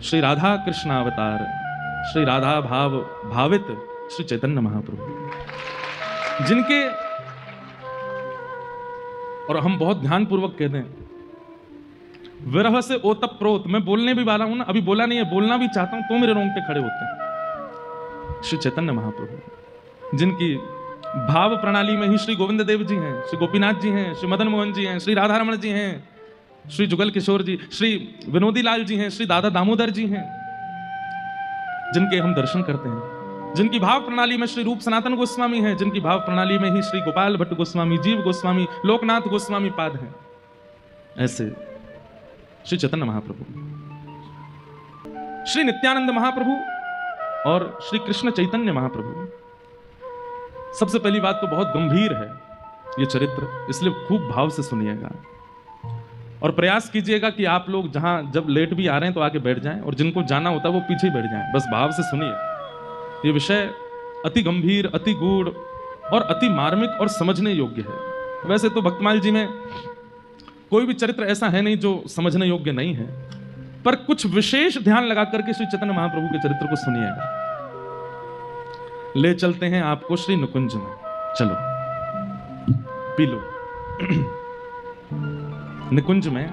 श्री राधा कृष्णावतार, श्री राधा भाव भावित श्री चैतन्य महाप्रभु, जिनके, और हम बहुत ध्यानपूर्वक कहते हैं, विरह से ओतप्रोत, मैं बोलने भी वाला हूं ना, अभी बोला नहीं है, बोलना भी चाहता हूं तो मेरे रोंगटे खड़े होते हैं। श्री चैतन्य महाप्रभु, जिनकी भाव प्रणाली में ही श्री गोविंद देव जी हैं, श्री गोपीनाथ जी हैं, श्री मदन मोहन जी हैं, श्री राधा रमण जी हैं, श्री जुगल किशोर जी, श्री विनोदी लाल जी हैं, श्री दादा दामोदर जी हैं, जिनके हम दर्शन करते हैं, जिनकी भाव प्रणाली में श्री रूप सनातन गोस्वामी हैं, जिनकी भाव प्रणाली में ही श्री गोपाल भट्ट गोस्वामी, जीव गोस्वामी, लोकनाथ गोस्वामी पाद हैं। ऐसे श्री चैतन्य महाप्रभु, श्री नित्यानंद महाप्रभु और श्री कृष्ण चैतन्य महाप्रभु। सबसे पहली बात तो बहुत गंभीर है ये चरित्र, इसलिए खूब भाव से सुनिएगा और प्रयास कीजिएगा कि आप लोग जहां जब लेट भी आ रहे हैं तो आके बैठ जाएं, और जिनको जाना होता है वो पीछे ही बैठ जाएं। बस भाव से सुनिए। ये विषय अति गंभीर, अति गूढ़ और अति मार्मिक और समझने योग्य है। वैसे तो भक्तमाल जी में कोई भी चरित्र ऐसा है नहीं जो समझने योग्य नहीं है, पर कुछ विशेष ध्यान लगा करके श्री चैतन्य महाप्रभु के चरित्र को सुनिएगा। ले चलते हैं आपको श्री निकुंज में, चलो पी लो। निकुंज में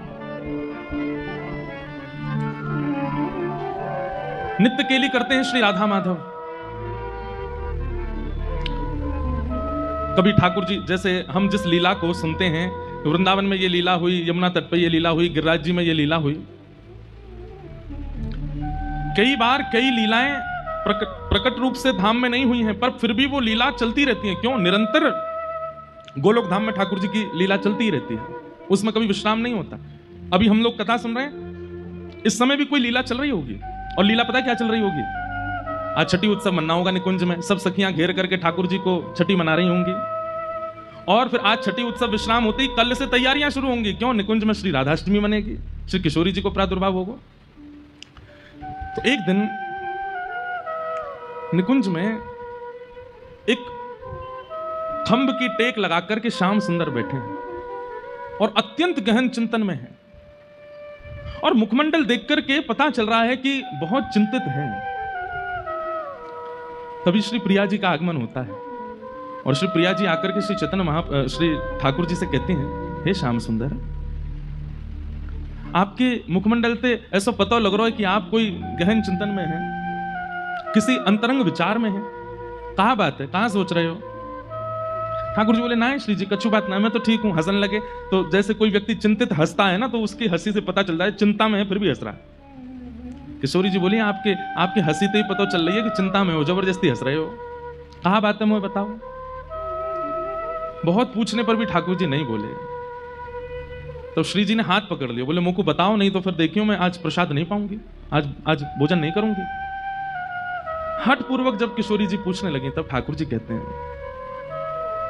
नित्य केली करते हैं श्री राधा माधव। कभी ठाकुर जी, जैसे हम जिस लीला को सुनते हैं, वृंदावन में ये लीला हुई, यमुना तट पर ये लीला हुई, गिरिराज जी में ये लीला हुई, कई बार कई लीलाएं प्रकट रूप से धाम में नहीं हुई हैं, पर फिर भी वो लीला चलती रहती है। क्यों? निरंतर गोलोक धाम में ठाकुर जी की लीला चलती ही रहती है, उसमें कभी विश्राम नहीं होता। अभी हम लोग कथा सुन रहे हैं, इस समय भी कोई लीला चल रही होगी, और लीला पता है क्या चल रही होगी? आज छठी उत्सव मनाना होगा निकुंज में, सब सखियां घेर करके ठाकुर जी को छठी मना रही होंगी, और फिर आज छठी उत्सव विश्राम होती, कल से तैयारियां शुरू होंगी। क्यों? निकुंज में श्री राधाष्टमी मनेगी, श्री किशोरी जी को प्रादुर्भाव होगा। तो एक दिन निकुंज में एक खंभ की टेक लगा करके श्याम सुंदर बैठे हैं और अत्यंत गहन चिंतन में हैं, और मुखमंडल देख करके पता चल रहा है कि बहुत चिंतित हैं। तभी श्री प्रिया जी का आगमन होता है, और श्री प्रिया जी आकर के श्री चैतन्य श्री ठाकुर जी से कहती हैं, हे श्याम सुंदर, आपके मुखमंडल से ऐसा पता लग रहा है कि आप कोई गहन चिंतन में हैं, किसी अंतरंग विचार में हैं। कहाँ बात है, कहाँ सोच रहे हो? ठाकुर जी बोले, ना श्री जी, कछु बात ना, मैं तो ठीक हूं। हंसने लगे। तो जैसे कोई व्यक्ति चिंतित हंसता है ना, तो उसकी हंसी से पता चलता है चिंता में है, फिर भी हंस रहा है। किशोरी जी बोली, आपके हंसी से ही पता चल रही है कि चिंता में हो, जबरदस्ती हंस रहे हो। कहाँ बात है, मुझे बताओ। बहुत पूछने पर भी ठाकुर जी नहीं बोले। तो श्री जी ने हाथ पकड़ लिया, बोले, मुझको बताओ, नहीं तो फिर देखियो मैं आज प्रसाद नहीं पाऊंगी, आज भोजन नहीं करूंगी। हठ पूर्वक जब किशोरी जी पूछने लगी, तब ठाकुर जी कहते हैं,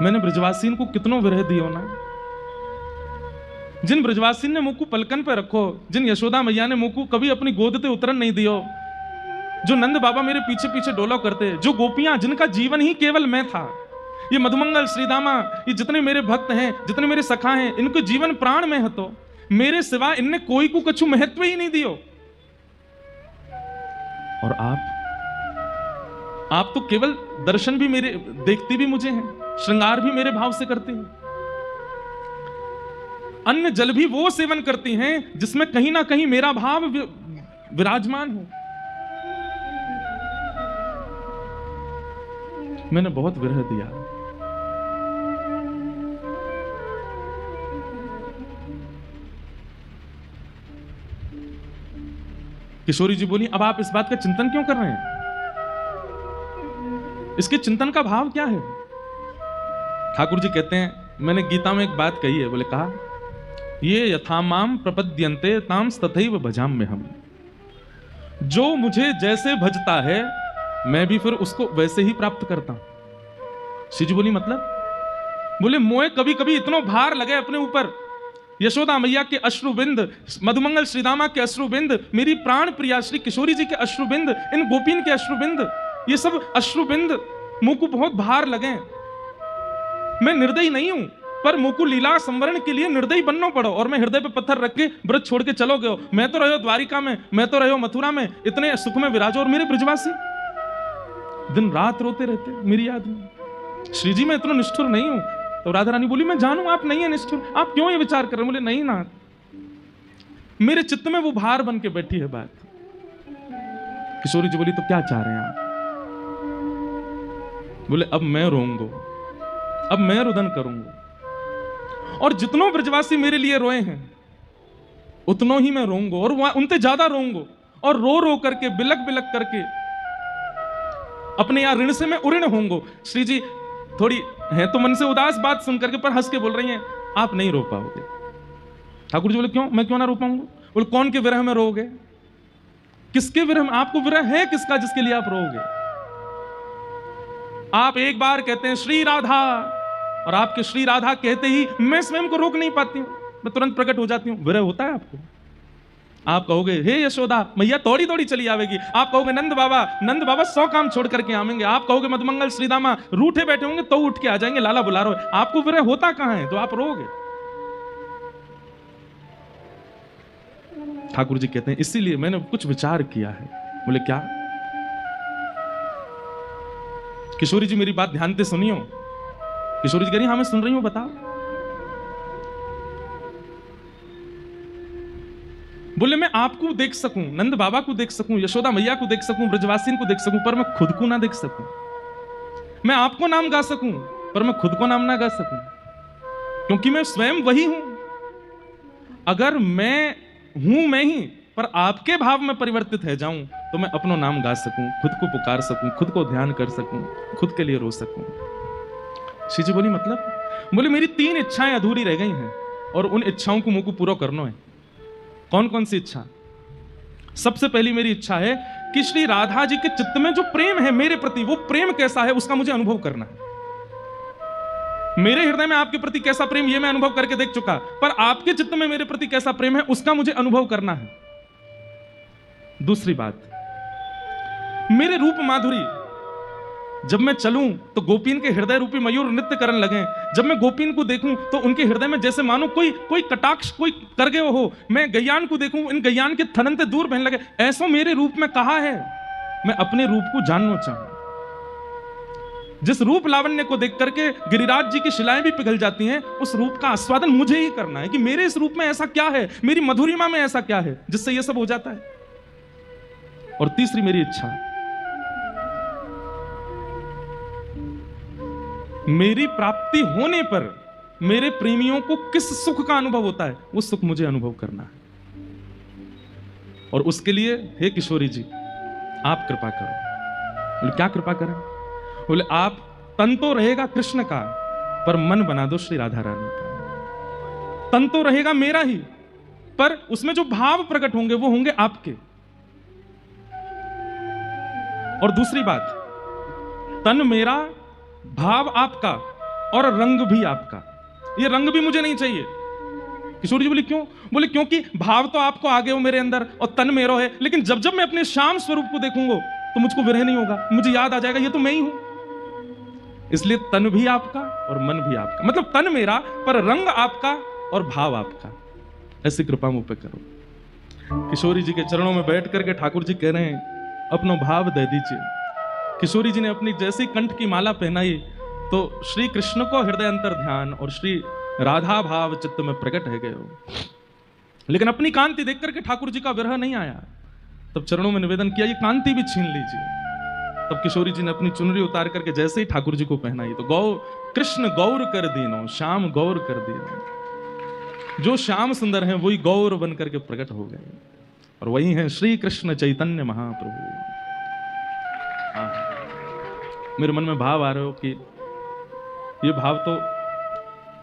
मैंने ब्रजवासीन को कितनो विरह दियो ना। जिन ब्रजवासीन ने मुझको पलकन पे रखो, जिन यशोदा मैया ने मुझको कभी अपनी गोद पे उतरन नहीं दियो, जो नंद बाबा मेरे पीछे पीछे डोलो करते, जो गोपियां जिनका जीवन ही केवल मैं था, ये मधुमंगल, श्रीदामा, ये जितने मेरे भक्त हैं, जितने मेरे सखा हैं, इनको जीवन प्राण में है, तो मेरे सिवा इनने कोई को कछु महत्व ही नहीं दियो। और आप तो केवल दर्शन भी मेरे, देखती भी मुझे हैं, श्रृंगार भी मेरे भाव से करती हैं, अन्न जल भी वो सेवन करती हैं जिसमें कहीं ना कहीं मेरा भाव विराजमान हो। मैंने बहुत विरह दिया। किशोरी जी बोली, अब आप इस बात का चिंतन क्यों कर रहे हैं? इसके चिंतन का भाव क्या है? ठाकुर जी कहते हैं, मैंने गीता में एक बात कही है, बोले, कहा, ये यथामाम प्रपद्यन्ते ताम तथैव भजाम्य हम। जो मुझे जैसे भजता है, मैं भी फिर उसको वैसे ही प्राप्त करता हूं। श्री जी बोली, मतलब? बोले, मोए कभी कभी इतनो भार लगे अपने ऊपर, यशोदा मैया के अश्रुबिंद, मधुमंगल श्रीदामा के अश्रुबिंद, मेरी प्राण प्रिया श्री किशोरी जी के अश्रुबिंद, इन गोपीन के अश्रुबिंद, ये सब अश्रुबिंद मुझ को बहुत भार लगे। मैं निर्दयी नहीं हूं, पर मुकु लीला संवरण के लिए निर्दयी बनना पड़ो, और मैं हृदय पे पत्थर रख के व्रत छोड़ के चलो गयो। मैं तो रहो द्वारिका में, मैं तो रहो मथुरा में, इतने सुख में विराजो, और मेरे ब्रजवासी दिन रात रोते रहते मेरी याद में। श्री जी मैं इतना निष्ठुर नहीं हूं। तो राधा रानी बोली मैं जानू आप नहीं है निष्ठुर, आप क्यों ये विचार कर रहे हैं? बोले नहीं ना, मेरे चित्त में वो भार बन के बैठी है बात। किशोरी जी बोली तो क्या चाह रहे हैं आप? बोले अब मैं रोऊंगा, अब मैं रुदन करूंगा, और जितनों ब्रजवासी मेरे लिए रोए हैं उतनों ही मैं रोऊंगा, और उनसे ज्यादा रोऊंगा, और रो रो करके बिलक बिलक करके अपने यहां ऋण से मैं उऋण होऊंगा। श्री जी थोड़ी है तो मन से उदास बात सुन करके, पर हंस के बोल रही हैं आप नहीं रो पाओगे। ठाकुर जी बोले क्यों, मैं क्यों ना रो पाऊंगा? बोले कौन के विरह में रोगे? किसके विरह में? आपको विरह है किसका जिसके लिए आप रोगे? आप एक बार कहते हैं श्री राधा, और आपके श्री राधा कहते ही मैं स्वयं को रोक नहीं पाती हूं, मैं तुरंत प्रकट हो जाती हूं। विरह होता है आपको? आप कहोगे हे यशोदा मैया तोड़ी तोड़ी चली आवेगी, आप कहोगे नंद बाबा 100 काम छोड़ करके आवेंगे, आप कहोगे मधुमंगल श्रीदामा रूठे बैठे होंगे तो उठ के आ जाएंगे, लाला बुला रहे हो। आपको विरह होता कहां है तो आप रोगे? ठाकुर जी कहते हैं इसीलिए मैंने कुछ विचार किया है। बोले क्या? किशोरी जी मेरी बात ध्यान से सुनियो। किशोरी जी कह रही हाँ मैं सुन रही हूं, बताओ। बोले मैं आपको देख सकूं, नंद बाबा को देख सकूं, यशोदा मैया को देख सकूं, ब्रजवासी को देख सकूं, पर मैं खुद को ना देख सकूं। मैं आपको नाम गा सकूं पर मैं खुद को नाम ना गा सकूं, क्योंकि मैं स्वयं वही हूं। अगर मैं हूं मैं ही, पर आपके भाव में परिवर्तित है जाऊं, तो मैं अपना नाम गा सकूं, खुद को पुकार सकूं, खुद को ध्यान कर सकूं, खुद के लिए रो सकूं। श्री जी बोली मतलब? बोले मेरी 3 इच्छाएं अधूरी रह गई हैं, और उन इच्छाओं को मुझको पूरा करना है। कौन कौन सी इच्छा? सबसे पहली मेरी इच्छा है कि श्री राधा जी के चित्त में जो प्रेम है मेरे प्रति, वो प्रेम कैसा है उसका मुझे अनुभव करना है। मेरे हृदय में आपके प्रति कैसा प्रेम ये मैं अनुभव करके देख चुका, पर आपके चित्त में मेरे प्रति कैसा प्रेम है उसका मुझे अनुभव करना है। दूसरी बात, मेरे रूप माधुरी, जब मैं चलूं तो गोपीन के हृदय रूपी मयूर नृत्य करने लगे। जब मैं गोपीन को देखूं तो उनके हृदय में जैसे मानो कोई कटाक्ष कोई कर गए हो। मैं गैयान को देखूं, इन गैयान के थनन से दूर बहने लगे। ऐसा मेरे रूप में कहा है। मैं अपने रूप को जानना चाहूं। जिस रूप लावण्य को देख करके गिरिराज जी की शिलाएं भी पिघल जाती हैं, उस रूप का आस्वादन मुझे ही करना है कि मेरे इस रूप में ऐसा क्या है, मेरी मधुरिमा में ऐसा क्या है जिससे यह सब हो जाता है। और तीसरी मेरी इच्छा, मेरी प्राप्ति होने पर मेरे प्रेमियों को किस सुख का अनुभव होता है, वो सुख मुझे अनुभव करना है। और उसके लिए हे किशोरी जी आप कृपा करो। बोले क्या कृपा करें? बोले आप तन तो रहेगा कृष्ण का, पर मन बना दो श्री राधा रानी का। तन तो रहेगा मेरा ही, पर उसमें जो भाव प्रकट होंगे वो होंगे आपके। और दूसरी बात, तन मेरा, भाव आपका, और रंग भी आपका। ये रंग भी मुझे नहीं चाहिए। किशोरी जी बोली क्यों? बोले क्योंकि भाव तो आपको आगे हो मेरे अंदर और तन मेरो है, लेकिन जब जब मैं अपने श्याम स्वरूप को देखूंगा तो मुझको विरह नहीं होगा, मुझे याद आ जाएगा ये तो मैं ही हूं। इसलिए तन भी आपका और मन भी आपका, मतलब तन मेरा पर रंग आपका और भाव आपका। ऐसी कृपा मुझ पे करो। किशोरी जी के चरणों में बैठ करके ठाकुर जी कह रहे हैं अपना भाव दे दीजिए। किशोरी जी ने अपनी जैसी कंठ की माला पहनाई तो श्री कृष्ण को हृदय अंतर ध्यान और श्री राधा भाव चित्त में प्रकट है गए। लेकिन अपनी कांति देख करके ठाकुर जी का विरह नहीं आया। तब चरणों में निवेदन किया ये कांति भी छीन लीजिए। तब किशोरी जी ने अपनी चुनरी उतार करके जैसे ही ठाकुर जी को पहनाई तो कृष्ण गौर कर दीनो, श्याम गौर कर दीनो। जो श्याम सुंदर हैं वही गौर बन करके प्रकट हो गए, और वही हैं श्री कृष्ण चैतन्य महाप्रभु। मेरे मन में भाव आ रहे हो कि ये भाव तो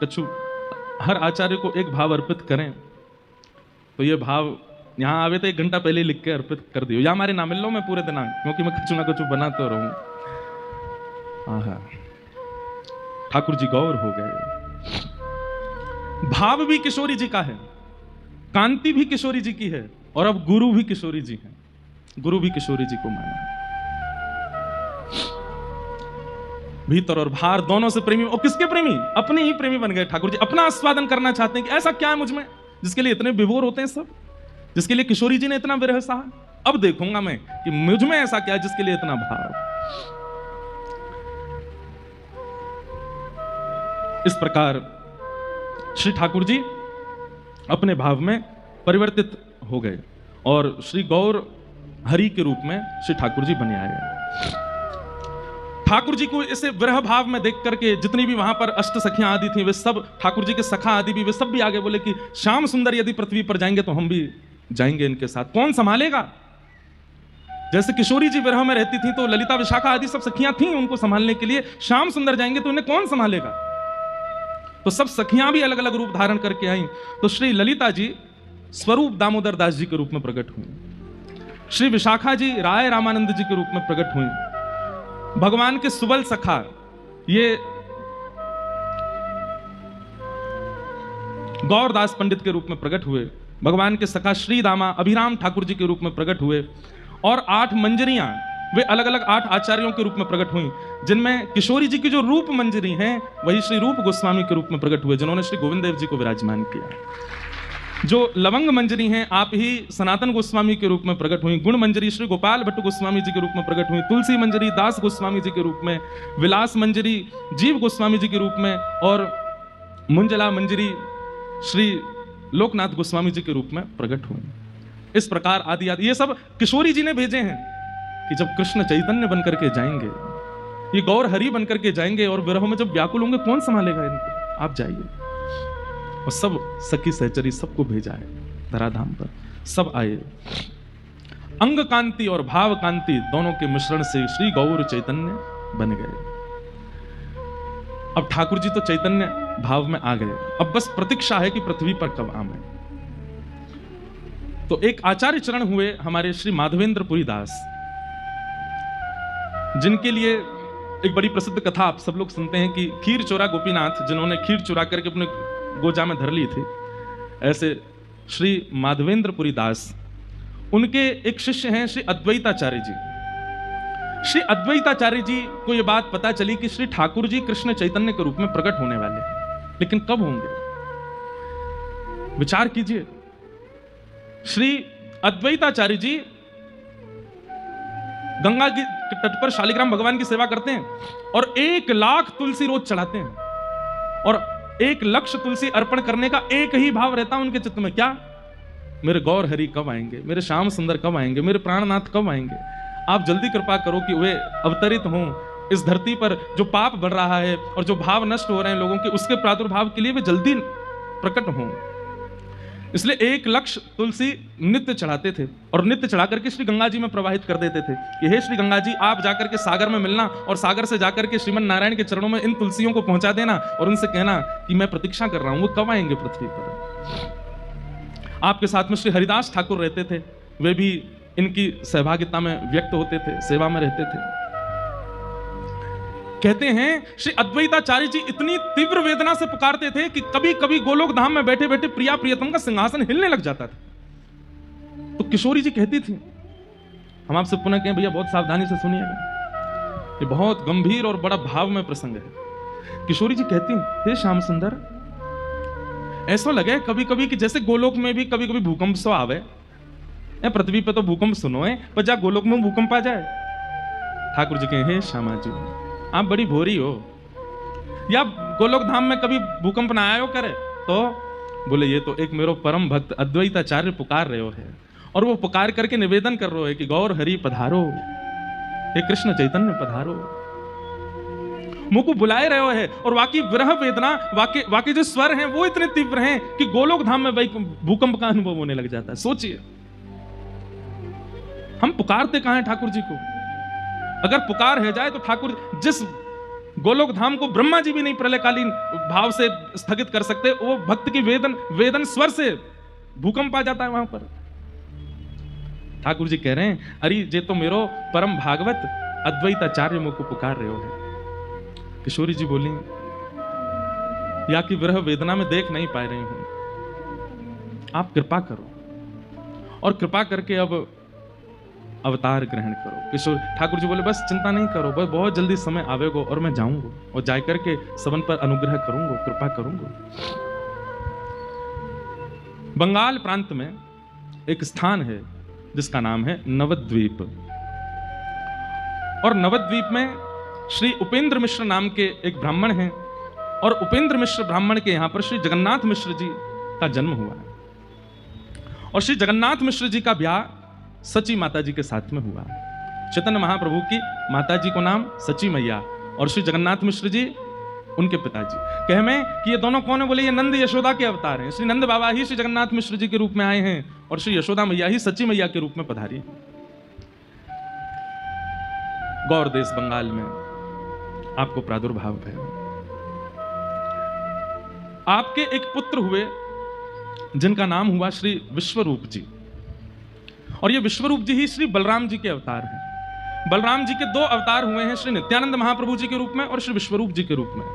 कछु हर आचार्य को एक भाव अर्पित करें, तो ये भाव यहाँ आवे तो 1 घंटा पहले लिख के अर्पित कर दियो, या हमारे नाम मिल लो मैं पूरे दिन, क्योंकि मैं कुछ ना कुछ बना तो रहूं। ठाकुर जी गौर हो गए। भाव भी किशोरी जी का है, कांति भी किशोरी जी की है, और अब गुरु भी किशोरी जी हैं। गुरु भी किशोरी जी को माना। भीतर और बाहर दोनों से प्रेमी। और किसके प्रेमी? अपने ही प्रेमी बन गए ठाकुर जी। अपना आस्वादन करना चाहते हैं कि ऐसा क्या है मुझ में जिसके लिए इतने विभोर होते हैं सब, जिसके लिए किशोरी जी ने इतना विरह सहा। अब देखूंगा मैं कि मुझ में ऐसा क्या है जिसके लिए इतना भाव। इस प्रकार श्री ठाकुर जी अपने भाव में परिवर्तित हो गए और श्री गौर हरि के रूप में श्री ठाकुर जी बने आए। ठाकुर जी को इसे विरह भाव में देख करके जितनी भी वहां पर अष्ट सखियां आदि थी, वे सब ठाकुर जी के सखा आदि भी, वे सब भी आगे बोले कि श्याम सुंदर यदि पृथ्वी पर जाएंगे तो हम भी जाएंगे इनके साथ। कौन संभालेगा? जैसे किशोरी जी विरह में रहती थी तो ललिता विशाखा आदि सब सखियां थी उनको संभालने के लिए, श्याम सुंदर जाएंगे तो उन्हें कौन संभालेगा? तो सब सखियां भी अलग अलग रूप धारण करके आई। तो श्री ललिता जी स्वरूप दामोदर दास जी के रूप में प्रकट हुई, श्री विशाखा जी राय रामानंद जी के रूप में प्रकट हुई, भगवान के सुबल सखा ये गौरदास पंडित के रूप में प्रकट हुए, भगवान के सखा श्री दामा अभिराम ठाकुर जी के रूप में प्रकट हुए, और 8 मंजरियां वे अलग अलग 8 आचार्यों के रूप में प्रकट हुई, जिनमें किशोरी जी की जो रूप मंजरी हैं वही श्री रूप गोस्वामी के रूप में प्रकट हुए, जिन्होंने श्री गोविंद देव जी को विराजमान किया। जो लवंग मंजरी हैं आप ही सनातन गोस्वामी के रूप में प्रकट हुई, गुण मंजरी श्री गोपाल भट्ट गोस्वामी जी के रूप में प्रकट हुई, तुलसी मंजरी दास गोस्वामी जी के रूप में, विलास मंजरी जीव गोस्वामी जी के रूप में, और मुंजला मंजरी श्री लोकनाथ गोस्वामी जी के रूप में प्रकट हुई। इस प्रकार आदि आदि ये सब किशोरी जी ने भेजे हैं कि जब कृष्ण चैतन्य बनकर के जाएंगे, ये गौर हरि बनकर के जाएंगे और विरह में जब व्याकुल होंगे कौन संभालेगा इनको, आप जाइए। और सब सखी सहचरी सबको भेजा है धराधाम पर, सब आए। अंग कांति और भाव कांति दोनों के मिश्रण से श्री गौर चैतन्य बन गए। अब ठाकुर जी तो चैतन्य भाव में आ गए, अब बस प्रतीक्षा है कि पृथ्वी पर कब आए। तो एक आचार्य चरण हुए हमारे श्री माधवेंद्र पुरी दास, जिनके लिए एक बड़ी प्रसिद्ध कथा आप सब लोग सुनते हैं कि खीर चोरा गोपीनाथ, जिन्होंने खीर चुरा करके अपने गोजा में धर ली थी, ऐसे श्री माधवेंद्र पुरी दास, उनके एक शिष्य हैं श्री अद्वैताचार्य जी। श्री अद्वैताचार्य जी को यह बात पता चली कि श्री ठाकुर जी कृष्ण चैतन्य के रूप में प्रकट होने वाले हैं, लेकिन कब होंगे? विचार कीजिए। श्री अद्वैताचार्य जी गंगा के तट पर शालिग्राम भगवान की सेवा करते हैं और 1 लाख तुलसी रोज चढ़ाते हैं, और 1 लक्ष तुलसी अर्पण करने का एक ही भाव रहता है उनके चित्त में, क्या? मेरे गौर हरि कब आएंगे, मेरे श्याम सुंदर कब आएंगे, मेरे प्राणनाथ कब आएंगे। आप जल्दी कृपा करो कि वे अवतरित हों इस धरती पर। जो पाप बढ़ रहा है और जो भाव नष्ट हो रहे हैं लोगों के, उसके प्रादुर्भाव के लिए वे जल्दी प्रकट हों। इसलिए 1 लक्ष तुलसी नित्य चढ़ाते थे और नित्य चढ़ा करके श्री गंगा जी में प्रवाहित कर देते थे कि हे श्री गंगा जी, आप जाकर के सागर में मिलना और सागर से जाकर के श्रीमन नारायण के चरणों में इन तुलसियों को पहुंचा देना और उनसे कहना कि मैं प्रतीक्षा कर रहा हूं, वो कब आएंगे पृथ्वी पर। आपके साथ में श्री हरिदास ठाकुर रहते थे, वे भी इनकी सहभागिता में व्यक्त होते थे, सेवा में रहते थे। कहते हैं श्री अद्वैताचार्य जी इतनी तीव्र वेदना से पुकारते थे कि कभी कभी गोलोक धाम में बैठे बैठे प्रिया प्रियतम का सिंहासन हिलने लग जाता था। तो किशोरी जी कहती थी, हम आपसे पुनः कहें भैया बहुत सावधानी से सुनिएगा, ये बहुत गंभीर और बड़ा भाव में प्रसंग है। किशोरी जी कहती, हे श्याम सुंदर, ऐसा लगे कभी कभी कि जैसे गोलोक में भी कभी कभी भूकंप सो आवे, पृथ्वी पे तो भूकंप सुनो है, पर जा गोलोक में भूकंप आ जाए। ठाकुर जी कहे, हे श्यामा जी, आप बड़ी भोरी हो, या गोलोक धाम में कभी भूकंप ना आयो करे? तो बोले, ये तो एक मेरो परम भक्त अद्वैताचार्य पुकार रहे हो है, और वो पुकार करके निवेदन कर रहे हो है कि गौर हरि पधारो, हे कृष्ण चैतन्य पधारो, मुंह को बुलाए रहे हो है। और वाकई विरह वेदना, वाकई जो स्वर हैं वो इतने तीव्र हैं कि गोलोक धाम में भाई भूकंप का अनुभव होने लग जाता है। सोचिए, हम पुकारते कहां हैं ठाकुर जी को? अगर पुकार है जाए तो ठाकुर जिस गोलोक धाम को ब्रह्मा जी भी नहीं प्रलयकालीन भाव से स्थगित कर सकते, वो भक्त की वेदन स्वर से भूकंप आ जाता है वहां पर। ठाकुर जी कह रहे हैं, अरे ये तो मेरो परम भागवत अद्वैताचार्य मुझको पुकार रहे हो है। किशोरी जी बोली, या कि विरह वेदना में देख नहीं पा रही हूं, आप कृपा करो। और कृपा करके अब अवतार ग्रहण करो। किशोर ठाकुर जी बोले बस चिंता नहीं करो, बस बहुत जल्दी समय आवेगो और मैं जाऊंगा और जाकर के सबन पर अनुग्रह करूंगा, कृपा करूंगा। बंगाल प्रांत में एक स्थान है जिसका नाम है नवद्वीप, और नवद्वीप में श्री उपेंद्र मिश्र नाम के एक ब्राह्मण हैं, और उपेंद्र मिश्र ब्राह्मण के यहां पर श्री जगन्नाथ मिश्र जी का जन्म हुआ है, और श्री जगन्नाथ मिश्र जी का ब्याह सची माता जी के साथ में हुआ। चैतन्य महाप्रभु की माता जी को नाम सची मैया और श्री जगन्नाथ मिश्र जी उनके पिताजी। कहे में कि ये दोनों कौन है, बोले ये नंद यशोदा के अवतार हैं। श्री नंद बाबा ही श्री जगन्नाथ मिश्र जी के रूप में आए हैं और श्री यशोदा मैया ही सची मैया के रूप में पधारी। गौर देश बंगाल में आपको प्रादुर्भाव है। आपके एक पुत्र हुए जिनका नाम हुआ श्री विश्वरूप जी, और ये विश्वरूप जी ही श्री बलराम जी के अवतार हैं। बलराम जी के दो अवतार हुए हैं, श्री नित्यानंद महाप्रभु जी के रूप में और श्री विश्वरूप जी के रूप में।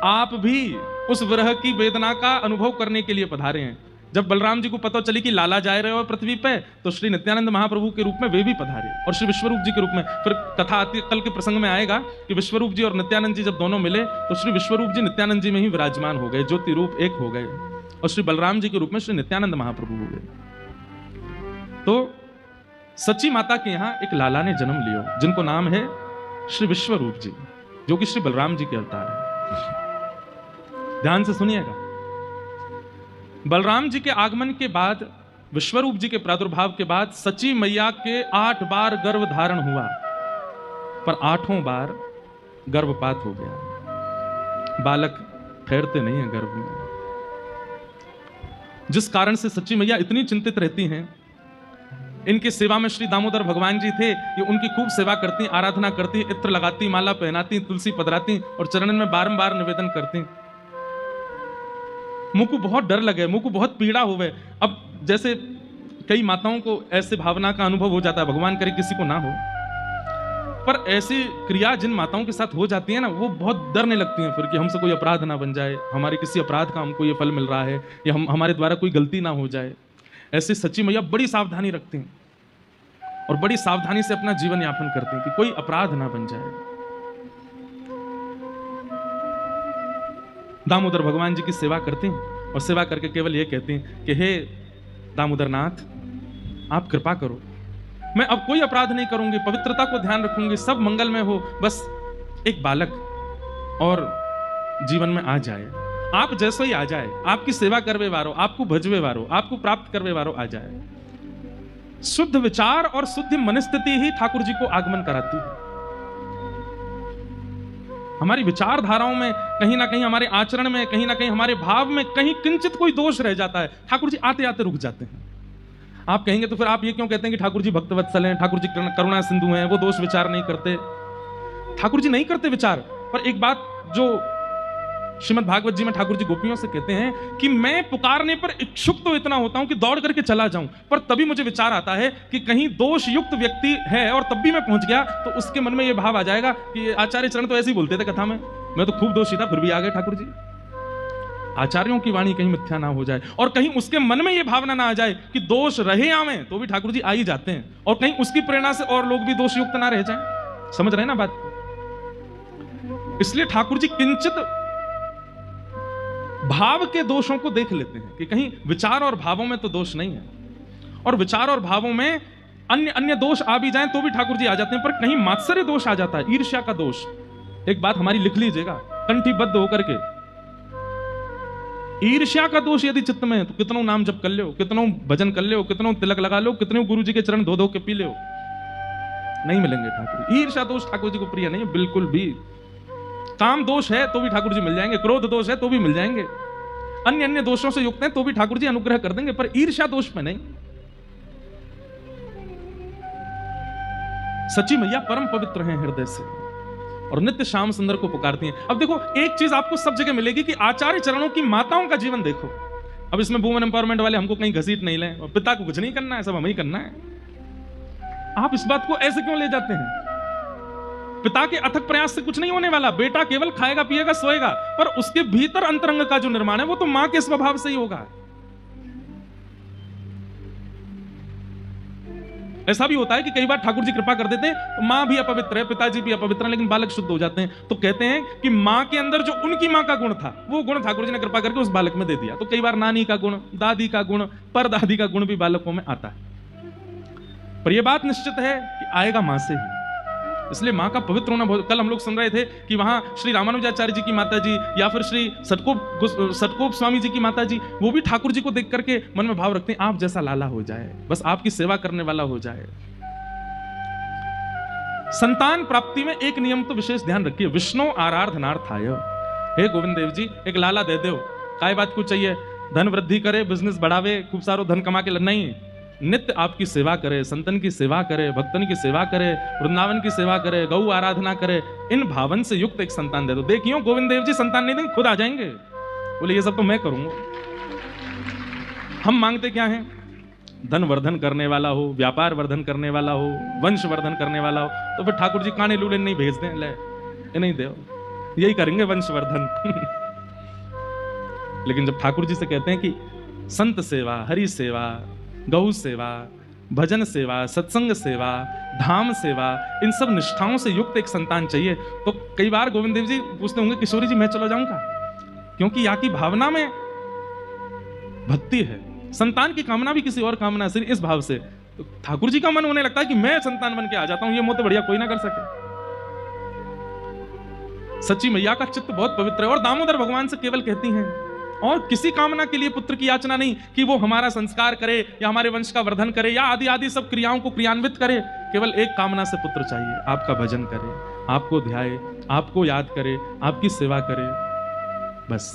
आप भी उस विरह की वेदना का अनुभव करने के लिए पधारे हैं। जब बलराम जी को पता चली कि लाला जा रहे हो पृथ्वी पे, तो श्री नित्यानंद महाप्रभु के रूप में वे भी पधारे और श्री विश्वरूप जी के रूप में। फिर कथा आती, कल के प्रसंग में आएगा कि विश्वरूप जी और नित्यानंद जी जब दोनों मिले तो श्री विश्वरूप जी नित्यानंद जी में ही विराजमान हो गए, ज्योति रूप एक हो गए, और श्री बलराम जी के रूप में श्री नित्यानंद महाप्रभु हो गए। तो सची माता के यहां एक लाला ने जन्म लिया जिनको नाम है श्री विश्वरूप जी, जो कि श्री बलराम जी के अवतार हैं। ध्यान से सुनिएगा, बलराम जी के आगमन के बाद, विश्वरूप जी के प्रादुर्भाव के बाद सची मैया के 8 बार गर्भ धारण हुआ, पर 8वां बार गर्भपात हो गया। बालक ठहरते नहीं है गर्भ में, जिस कारण से सच्ची मैया इतनी चिंतित रहती हैं। इनकी सेवा में श्री दामोदर भगवान जी थे, ये उनकी खूब सेवा करती, आराधना करती, इत्र लगाती, माला पहनाती, तुलसी पधराती और चरणन में बारंबार निवेदन करती। मुझ को बहुत डर लगे, मुझ को बहुत पीड़ा हुए। अब जैसे कई माताओं को ऐसे भावना का अनुभव हो जाता है, भगवान करे किसी को ना हो, पर ऐसी क्रिया जिन माताओं के साथ हो जाती है ना, वो बहुत डरने लगती हैं फिर कि हमसे कोई अपराध ना बन जाए, हमारे किसी अपराध का हमको ये फल मिल रहा है, या हमारे द्वारा कोई गलती ना हो जाए। ऐसे सच्ची मैया बड़ी सावधानी रखती हैं और बड़ी सावधानी से अपना जीवन यापन करती हैं कि कोई अपराध ना बन जाए। दामोदर भगवान जी की सेवा करती हैं और सेवा करके केवल ये कहती हैं कि हे दामोदरनाथ, आप कृपा करो, मैं अब कोई अपराध नहीं करूंगी, पवित्रता को ध्यान रखूंगी, सब मंगल में हो, बस एक बालक और जीवन में आ जाए, आप जैसे ही आ जाए, आपकी सेवा करवे वारो, आपको भजवे वारो, आपको प्राप्त करवे वारो आ जाए। शुद्ध विचार और शुद्ध मनस्थिति ही ठाकुर जी को आगमन कराती है। हमारी विचारधाराओं में कहीं ना कहीं, हमारे आचरण में कहीं ना कहीं, हमारे भाव में कहीं किंचित कोई दोष रह जाता है, ठाकुर जी आते आते रुक जाते हैं। आप कहेंगे तो फिर आप ये क्यों कहते हैं कि ठाकुर जी भक्तवत्सल हैं, ठाकुर जी करुणा सिंधु हैं, वो दोष विचार नहीं करते। ठाकुर जी नहीं करते विचार, पर एक बात जो श्रीमद् भागवत जी में ठाकुर जी गोपियों से कहते हैं कि मैं पुकारने पर इच्छुक तो इतना होता हूं कि दौड़ करके चला जाऊं, पर तभी मुझे विचार आता है कि कहीं दोष युक्त व्यक्ति है और तब भी मैं पहुंच गया, तो उसके मन में यह भाव आ जाएगा कि आचार्य चरण तो ऐसे ही बोलते थे कथा में, मैं तो खूब दोषी था फिर भी आ गए ठाकुर जी। आचार्यों की वाणी कहीं मिथ्या ना हो जाए, और कहीं उसके मन में यह भावना ना आ जाए कि दोष रहे आवे तो भी ठाकुर जी आ ही जाते हैं, और कहीं उसकी प्रेरणा से और लोग भी दोष युक्त ना रह जाए। समझ रहे ना बात? इसलिए ठाकुर जी किंचित भाव के दोषों को देख लेते हैं कि कहीं विचार और भावों में तो दोष नहीं है, और विचार और भावों में अन्य दोष आ भी जाएं तो भी ठाकुर जी आ जाते हैं, पर कहीं मात्सर्य दोष आ जाता है, ईर्ष्या का दोष। एक बात हमारी लिख लीजिएगा कंठीबद्ध होकर के, ईर्ष्या का दोष यदि चित्त में है तो कितनों नाम जप कर ले, कितनों भजन कर ले, कितनों तिलक लगा लो, कितनों गुरु जी के चरण धो धो के पी ले, नहीं मिलेंगे ठाकुर। ईर्ष्या दोष ठाकुर जी को प्रिय नहीं है बिल्कुल भी। काम दोष है तो भी ठाकुर जी मिल जाएंगे, क्रोध दोष है तो भी मिल जाएंगे, अन्य दोषों से युक्त हैं तो भी ठाकुर जी अनुग्रह कर देंगे, पर ईर्ष्या दोष में नहीं। सच्ची मैया परम पवित्र हैं हृदय से और नित्य श्याम सुंदर को पुकारती हैं। अब देखो एक चीज आपको सब जगह मिलेगी कि आचार्य चरणों की माताओं का जीवन देखो। अब इसमें वुमेन एम्पावरमेंट वाले हमको कहीं घसीट नहीं लें, और पिता को कुछ नहीं करना है, सब हमें ही करना है। आप इस बात को ऐसे क्यों ले जाते हैं? पिता के अथक प्रयास से कुछ नहीं होने वाला, बेटा केवल खाएगा पिएगा सोएगा, पर उसके भीतर अंतरंग का जो निर्माण है वो तो मां के स्वभाव से ही होगा। ऐसा भी होता है कि कई बार ठाकुर जी कृपा कर देते हैं, तो माँ भी अपवित्र है, पिताजी भी अपवित्र है, लेकिन बालक शुद्ध हो जाते हैं। तो कहते हैं कि माँ के अंदर जो उनकी माँ का गुण था, वो गुण ठाकुर जी ने कृपा करके उस बालक में दे दिया। तो कई बार नानी का गुण, दादी का गुण, परदादी का गुण भी बालकों में आता है। पर यह बात निश्चित है कि आएगा माँ से ही। इसलिए माँ का पवित्र होना बहुत। कल हम लोग सुन रहे थे कि वहां श्री रामानुजाचार्य जी की माता जी या फिर श्री सतकोप स्वामी जी की माता जी, वो भी ठाकुर जी को देख करके मन में भाव रखते हैं, आप जैसा लाला हो जाए, बस आपकी सेवा करने वाला हो जाए। संतान प्राप्ति में एक नियम तो विशेष ध्यान रखिए, विष्णु आराधनार्थाय। हे गोविंद देव जी, एक लाला दे दो, काय बात को चाहिए, धन वृद्धि करे, बिजनेस बढ़ावे, खूब सारो धन कमा के, नहीं, नित्य आपकी सेवा करे, संतन की सेवा करे, भक्तन की सेवा करे, वृंदावन की सेवा करे, गौ आराधना करे, इन भावन से युक्त एक संतान दे दो। देखियो गोविंद देव जी संतान नहीं देंगे, खुद आ जाएंगे, बोले ये सब तो मैं करूंगा। हम मांगते क्या हैं? धन वर्धन करने वाला हो, व्यापार वर्धन करने वाला हो, वंश वर्धन करने वाला हो। तो फिर ठाकुर जी काने लूले नहीं भेज दें, ले ये नहीं दे, यही करेंगे वंश वर्धन। लेकिन जब ठाकुर जी से कहते हैं कि संत सेवा, हरि सेवा, गौ सेवा, भजन सेवा, सत्संग सेवा, धाम सेवा, इन सब निष्ठाओं से युक्त एक संतान चाहिए, तो कई बार गोविंद देव जी पूछते होंगे, किशोरी जी मैं चलो जाऊंगा, क्योंकि यहाँ की भावना में भक्ति है। संतान की कामना भी किसी और कामना से, इस भाव से तो ठाकुर जी का मन होने लगता है कि मैं संतान बन के आ जाता हूं, ये मोह तो बढ़िया कोई ना कर सके। सच्ची मैया का चित्त बहुत पवित्र है, और दामोदर भगवान से केवल कहती हैं, और किसी कामना के लिए पुत्र की याचना नहीं कि वो हमारा संस्कार करे या हमारे वंश का वर्धन करे या आदि आदि सब क्रियाओं को क्रियान्वित करे। केवल एक कामना से पुत्र चाहिए, आपका भजन करे, आपको ध्याए, आपको याद करे, आपकी सेवा करे। बस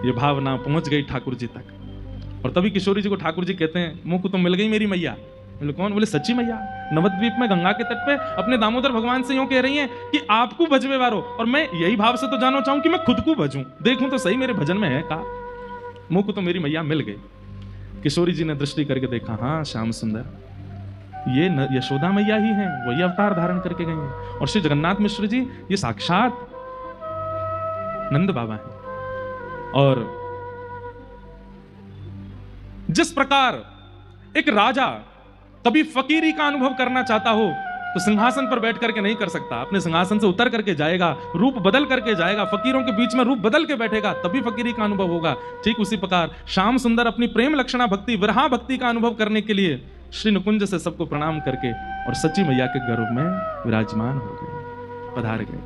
ये भावना पहुंच गई ठाकुर जी तक, और तभी किशोरी जी को ठाकुर जी कहते हैं, मुंह को तो मिल गई मेरी मैया। बोले कौन? बोले सच्ची मैया, नवद्वीप में गंगा के तट पे अपने दामोदर भगवान से यूं कह रही हैं कि आपको भजवे वारो, और मैं यही भाव से तो जानो चाहूं कि मैं खुद को भजूं, देखूं तो सही मेरे भजन में है का। मुंह को तो मेरी मैया मिल गई। किशोरी जी ने दृष्टि करके देखा, हाँ श्याम सुंदर, ये यशोदा मैया ही हैं, वही अवतार धारण करके गई हैं। और श्री जगन्नाथ मिश्र जी ये साक्षात नंद बाबा हैं। और जिस प्रकार एक राजा कभी फकीरी का अनुभव करना चाहता हो तो सिंहासन पर बैठ करके नहीं कर सकता, अपने सिंहासन से उतर करके जाएगा, रूप बदल करके जाएगा, फकीरों के बीच में रूप बदल के बैठेगा, तभी फकीरी का अनुभव होगा। ठीक उसी प्रकार श्याम सुंदर अपनी प्रेम लक्षणा भक्ति, विरहा भक्ति का अनुभव करने के लिए श्री नुकुंज से सबको प्रणाम करके और सच्ची मैया के गर्भ में विराजमान हो गए, पधार गए।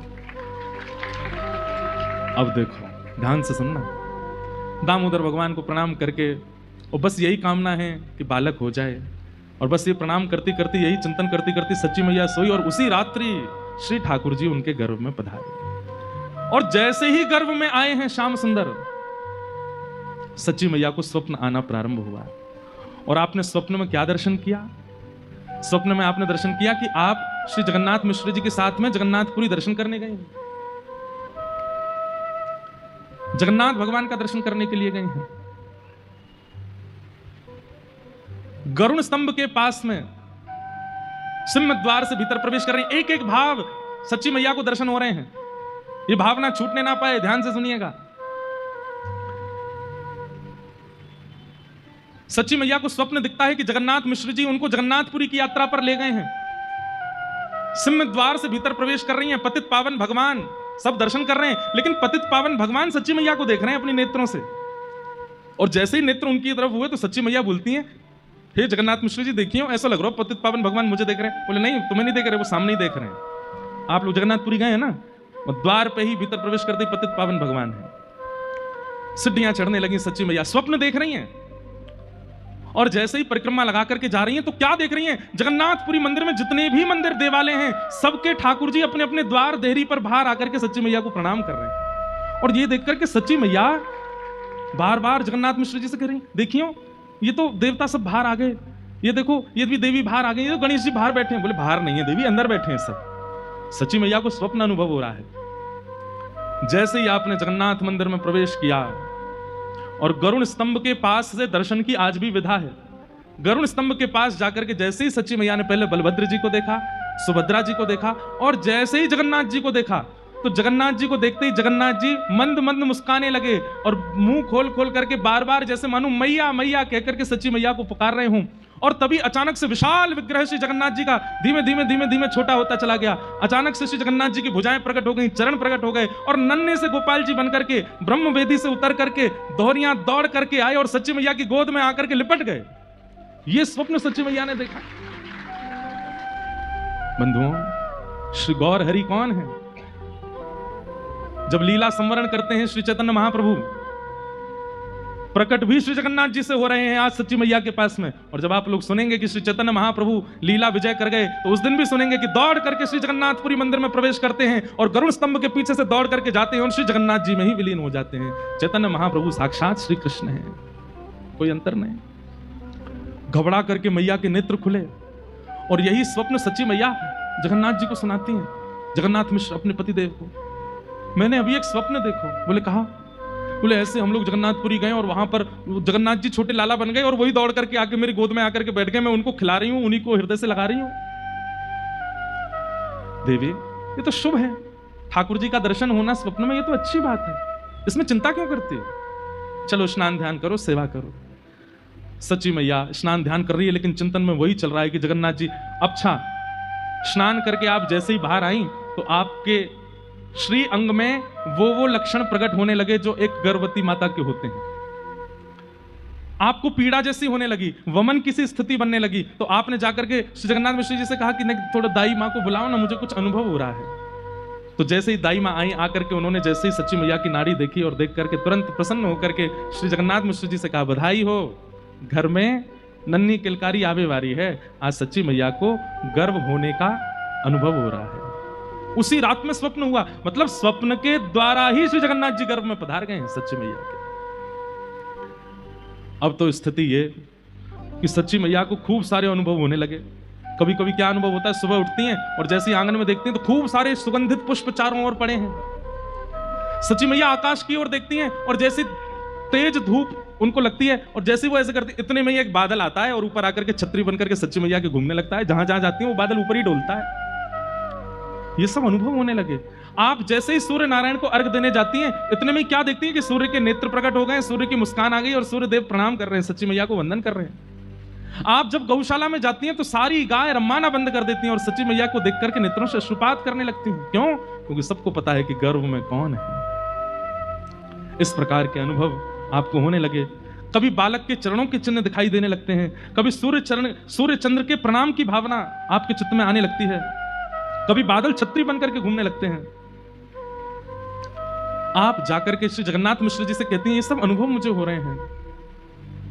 अब देखो ध्यान से सुनना, दामोदर भगवान को प्रणाम करके, और बस यही कामना है कि बालक हो जाए, और बस ये प्रणाम करती करती, यही चिंतन करती करती सच्ची मैया सोई, और उसी रात्रि श्री ठाकुर जी उनके गर्भ में पधारे। और जैसे ही गर्भ में आए हैं श्याम सुंदर, सच्ची मैया को स्वप्न आना प्रारंभ हुआ। और आपने स्वप्न में क्या दर्शन किया? स्वप्न में आपने दर्शन किया कि आप श्री जगन्नाथ मिश्र जी के साथ में जगन्नाथपुरी दर्शन करने गए, जगन्नाथ भगवान का दर्शन करने के लिए गए हैं। गरुण स्तंभ के पास में सिंह द्वार से भीतर प्रवेश कर रहे हैं, एक एक भाव सच्ची मैया को दर्शन हो रहे हैं। ये भावना छूटने ना पाए, ध्यान से सुनिएगा। सच्ची मैया को स्वप्न दिखता है कि जगन्नाथ मिश्र जी उनको जगन्नाथपुरी की यात्रा पर ले गए हैं। सिंह द्वार से भीतर प्रवेश कर रही हैं, पतित पावन भगवान सब दर्शन कर रहे हैं, लेकिन पतित पावन भगवान सच्ची मैया को देख रहे हैं अपनी नेत्रों से। और जैसे ही नेत्र उनकी तरफ हुए तो सच्ची मैया बोलती हैं, हे जगन्नाथ मिश्र जी देखिए, ऐसा लग रहा है पतित पावन भगवान मुझे देख रहे हैं। बोले नहीं, तुम्हें नहीं देख रहे, वो सामने ही देख रहे हैं। आप लोग जगन्नाथपुरी गए हैं ना, और द्वार पे ही भीतर प्रवेश करते ही पतित पावन भगवान है। सीढ़ियां चढ़ने लगी, सच्ची मैया स्वप्न देख रही हैं, और जैसे ही परिक्रमा लगा करके जा रही हैं तो क्या देख रही हैं? जगन्नाथपुरी मंदिर में जितने भी मंदिर देवालय हैं, सबके ठाकुर जी अपने अपने द्वार देहरी पर बाहर आकर के सच्ची मैया को प्रणाम कर रहे हैं। और ये देख करके सच्ची मैया बार बार जगन्नाथ मिश्र जी से कह रही, देखियो ये तो देवता सब बाहर आ गए, ये देखो ये भी देवी बाहर आ गई, ये तो गणेश जी बाहर बैठे हैं। बोले बाहर नहीं है देवी, अंदर बैठे हैं सब। सच्ची मैया को स्वप्न अनुभव हो रहा है। जैसे ही आपने जगन्नाथ मंदिर में प्रवेश किया, और गरुण स्तंभ के पास से दर्शन की आज भी विधा है। गरुण स्तंभ के पास जाकर के जैसे ही सच्ची मैया ने पहले बलभद्र जी को देखा, सुभद्रा जी को देखा, और जैसे ही जगन्नाथ जी को देखा, तो जगन्नाथ जी को देखते ही जगन्नाथ जी मंद मंद मुस्काने लगे, और मुंह खोल खोल करके बार बार जैसे मानो मैया मैया कहकर के सच्ची मैया को पुकार रहे हूं। और तभी अचानक से विशाल विग्रह श्री जगन्नाथ जी का धीमे धीमे धीमे धीमे छोटा होता चला गया। अचानक से श्री जगन्नाथ जी की भुजाएं प्रकट हो गई, चरण प्रकट हो गए और नन्हे से गोपाल जी बनकर के ब्रह्म वेदी से उतर करके दोहरियां दौड़ करके आए और सच्ची मैया की गोद में आकर के लिपट गए। ये स्वप्न सच्ची मैया ने देखा। बंधुओं, श्री गौर हरि कौन है? जब लीला संवरण करते हैं श्री चैतन्य महाप्रभु, प्रकट भी श्री जगन्नाथ जी से हो रहे हैं आज सच्ची मैया के पास में। और जब आप लोग सुनेंगे कि श्री चैतन्य महाप्रभु लीला विजय कर गए, तो उस दिन भी सुनेंगे कि दौड़ करके श्री जगन्नाथपुरी मंदिर में प्रवेश करते हैं और गरुड़ स्तंभ के पीछे से दौड़ करके जाते हैं और श्री जगन्नाथ जी में ही विलीन हो जाते हैं। चैतन्य महाप्रभु साक्षात श्री कृष्ण है, कोई अंतर नहीं। घबरा करके मैया के नेत्र खुले और यही स्वप्न सच्ची मैया जगन्नाथ जी को सुनाती हैं। जगन्नाथ मिश्र अपने पतिदेव को, मैंने अभी एक स्वप्न देखो। बोले कहा? बोले ऐसे हम लोग जगन्नाथपुरी गए और वहां पर जगन्नाथ जी छोटे लाला बन गए और वही दौड़ करके आके मेरी गोद में आकर के बैठ गए। मैं उनको खिला रही हूं, उन्हीं को हृदय से लगा रही हूं। देवी, ये तो शुभ है, ठाकुर जी का दर्शन होना स्वप्न में, ये तो अच्छी बात है, इसमें चिंता क्यों करती है? चलो स्नान ध्यान करो, सेवा करो। सच्ची मैया स्नान ध्यान कर रही है, लेकिन चिंतन में वही चल रहा है कि जगन्नाथ जी, अच्छा स्नान करके आप जैसे ही बाहर आई तो आपके श्री अंग में वो लक्षण प्रकट होने लगे जो एक गर्भवती माता के होते हैं। आपको पीड़ा जैसी होने लगी, वमन की सी स्थिति बनने लगी। तो आपने जाकर के श्री जगन्नाथ मिश्र जी से कहा कि नहीं, थोड़ा दाई माँ को बुलाओ ना, मुझे कुछ अनुभव हो रहा है। तो जैसे ही दाई माँ आई, आकर के उन्होंने जैसे ही सच्ची मैया की नाड़ी देखी और देख करके तुरंत प्रसन्न होकर के श्री जगन्नाथ मिश्र जी से कहा, बधाई हो, घर में नन्ही किलकारी आवे वारी है, आज सच्ची मैया को गर्भ होने का अनुभव हो रहा है। उसी रात में स्वप्न हुआ, मतलब स्वप्न के द्वारा ही श्री जगन्नाथ जी गर्भ में पधार गए हैं सच्ची मैया के। अब तो स्थिति ये कि सच्ची मैया को खूब सारे अनुभव होने लगे। कभी कभी क्या अनुभव होता है, सुबह उठती हैं और जैसे ही आंगन में देखती हैं तो खूब सारे सुगंधित पुष्प चारों ओर पड़े हैं। सच्ची मैया आकाश की ओर देखती हैं और जैसे तेज धूप उनको लगती है और जैसे वो ऐसे करती, इतने में एक बादल आता है और ऊपर आकर के छतरी बनकर के सच्ची मैया के घूमने लगता है। जहां जहां जाती है वो बादल ऊपर ही डोलता है। ये सब अनुभव होने लगे। आप जैसे ही सूर्य नारायण को अर्घ देने जाती हैं, इतने में क्या देखती हैं कि सूर्य के नेत्र प्रकट हो गए, सूर्य की मुस्कान आ गई और सूर्य देव प्रणाम कर रहे हैं, सच्ची मैया को वंदन कर रहे हैं। आप जब गौशाला में जाती हैं तो सारी गाय रम्माना बंद कर देती हैं और सच्ची मैया को देख करके नेत्रों से अश्रुपात करने लगती हैं। क्यों? क्योंकि सबको पता है कि गर्भ में कौन है। इस प्रकार के अनुभव आपको होने लगे। कभी बालक के चरणों के चिन्ह दिखाई देने लगते हैं, कभी सूर्य चंद्र के प्रणाम की भावना आपके चित्त में आने लगती है, कभी बादल छतरी बनकर के घूमने लगते हैं। आप जाकर के श्री जगन्नाथ मिश्र जी से कहती हैं, ये सब अनुभव मुझे हो रहे हैं,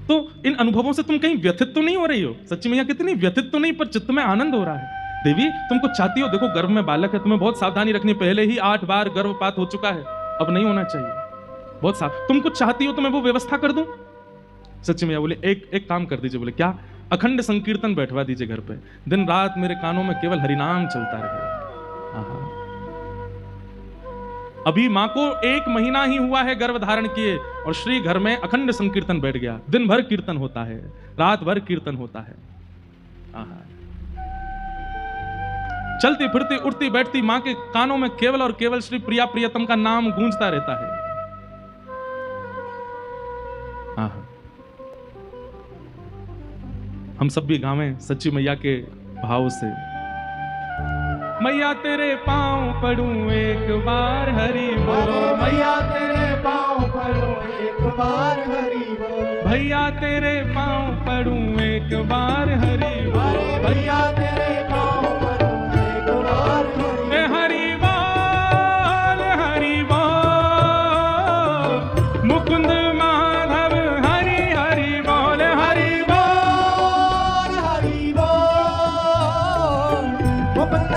तो इन अनुभवों से तुम कहीं व्यथित तो नहीं हो रही हो? सच्ची मैया कितनी व्यथित तो नहीं, पर चित्त में आनंद हो रहा है। देवी, तुमको चाहती हो, देखो गर्भ में बालक है, तुम्हें बहुत सावधानी रखनी, पहले ही 8 बार गर्भपात हो चुका है, अब नहीं होना चाहिए, बहुत साफ। तुम कुछ चाहती हो तो मैं वो व्यवस्था कर दूं? सच्ची मैया बोले, एक काम कर दीजिए। बोले क्या? अखंड संकीर्तन बैठवा दीजिए घर पे, दिन रात मेरे कानों में केवल हरिनाम चलता रहे। अभी मां को 1 महीना ही हुआ है गर्भ धारण किए और श्री घर में अखंड संकीर्तन बैठ गया। दिन भर कीर्तन होता है, रात भर कीर्तन होता है। चलती फिरती उठती बैठती मां के कानों में केवल और केवल श्री प्रिया प्रियतम का नाम गूंजता रहता है। हम सब भी गावें सच्ची मैया के भाव से। मैया तेरे पांव पड़ूं एक बार हरि बोल, मैया तेरे पांव पड़ूं एक बार हरि बोल, भैया तेरे पांव पड़ूं एक बार हरि बोल, भैया तेरे पांव पड़ूं एक बार हरि बोल, हरि बोल, मुकुंद माधव हरि हरि बोल, हरि बोल, हरि बोल, मुकुंद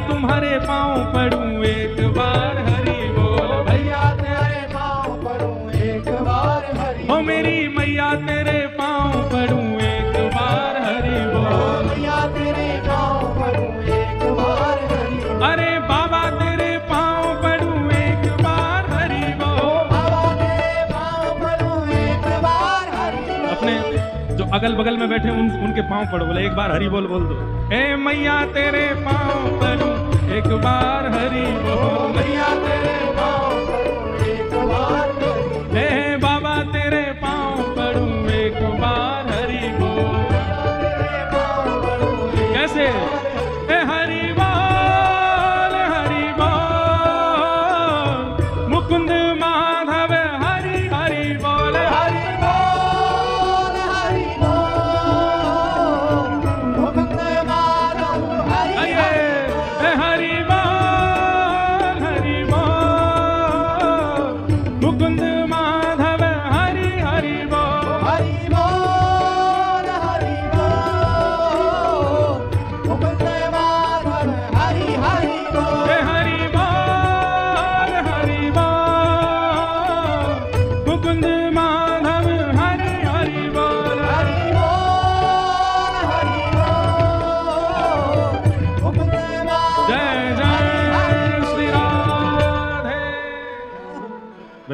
तुम्हारे पांव पड़ूं एक बार हरि बोल, भैया तेरे पांव पड़ूं एक बार हरि बोल, ओ मेरी मैया तेरे पांव पड़ूं एक बार हरि बोल, भैया तेरे पांव पड़ूं एक बार हरि बोल, अरे बाबा तेरे पांव पड़ूं एक बार हरि बोल, बाबा तेरे पांव पड़ूं एक बार हरि बोल। अपने जो अगल बगल में बैठे उनके पांव पड़ो, बोले एक बार हरि बोल बोल दो। ए मैया तेरे पांव पड़ूं एक बार हरि बोल, मैया तेरे पांव पड़ूं एक बार हरि बोल, ए बाबा तेरे पांव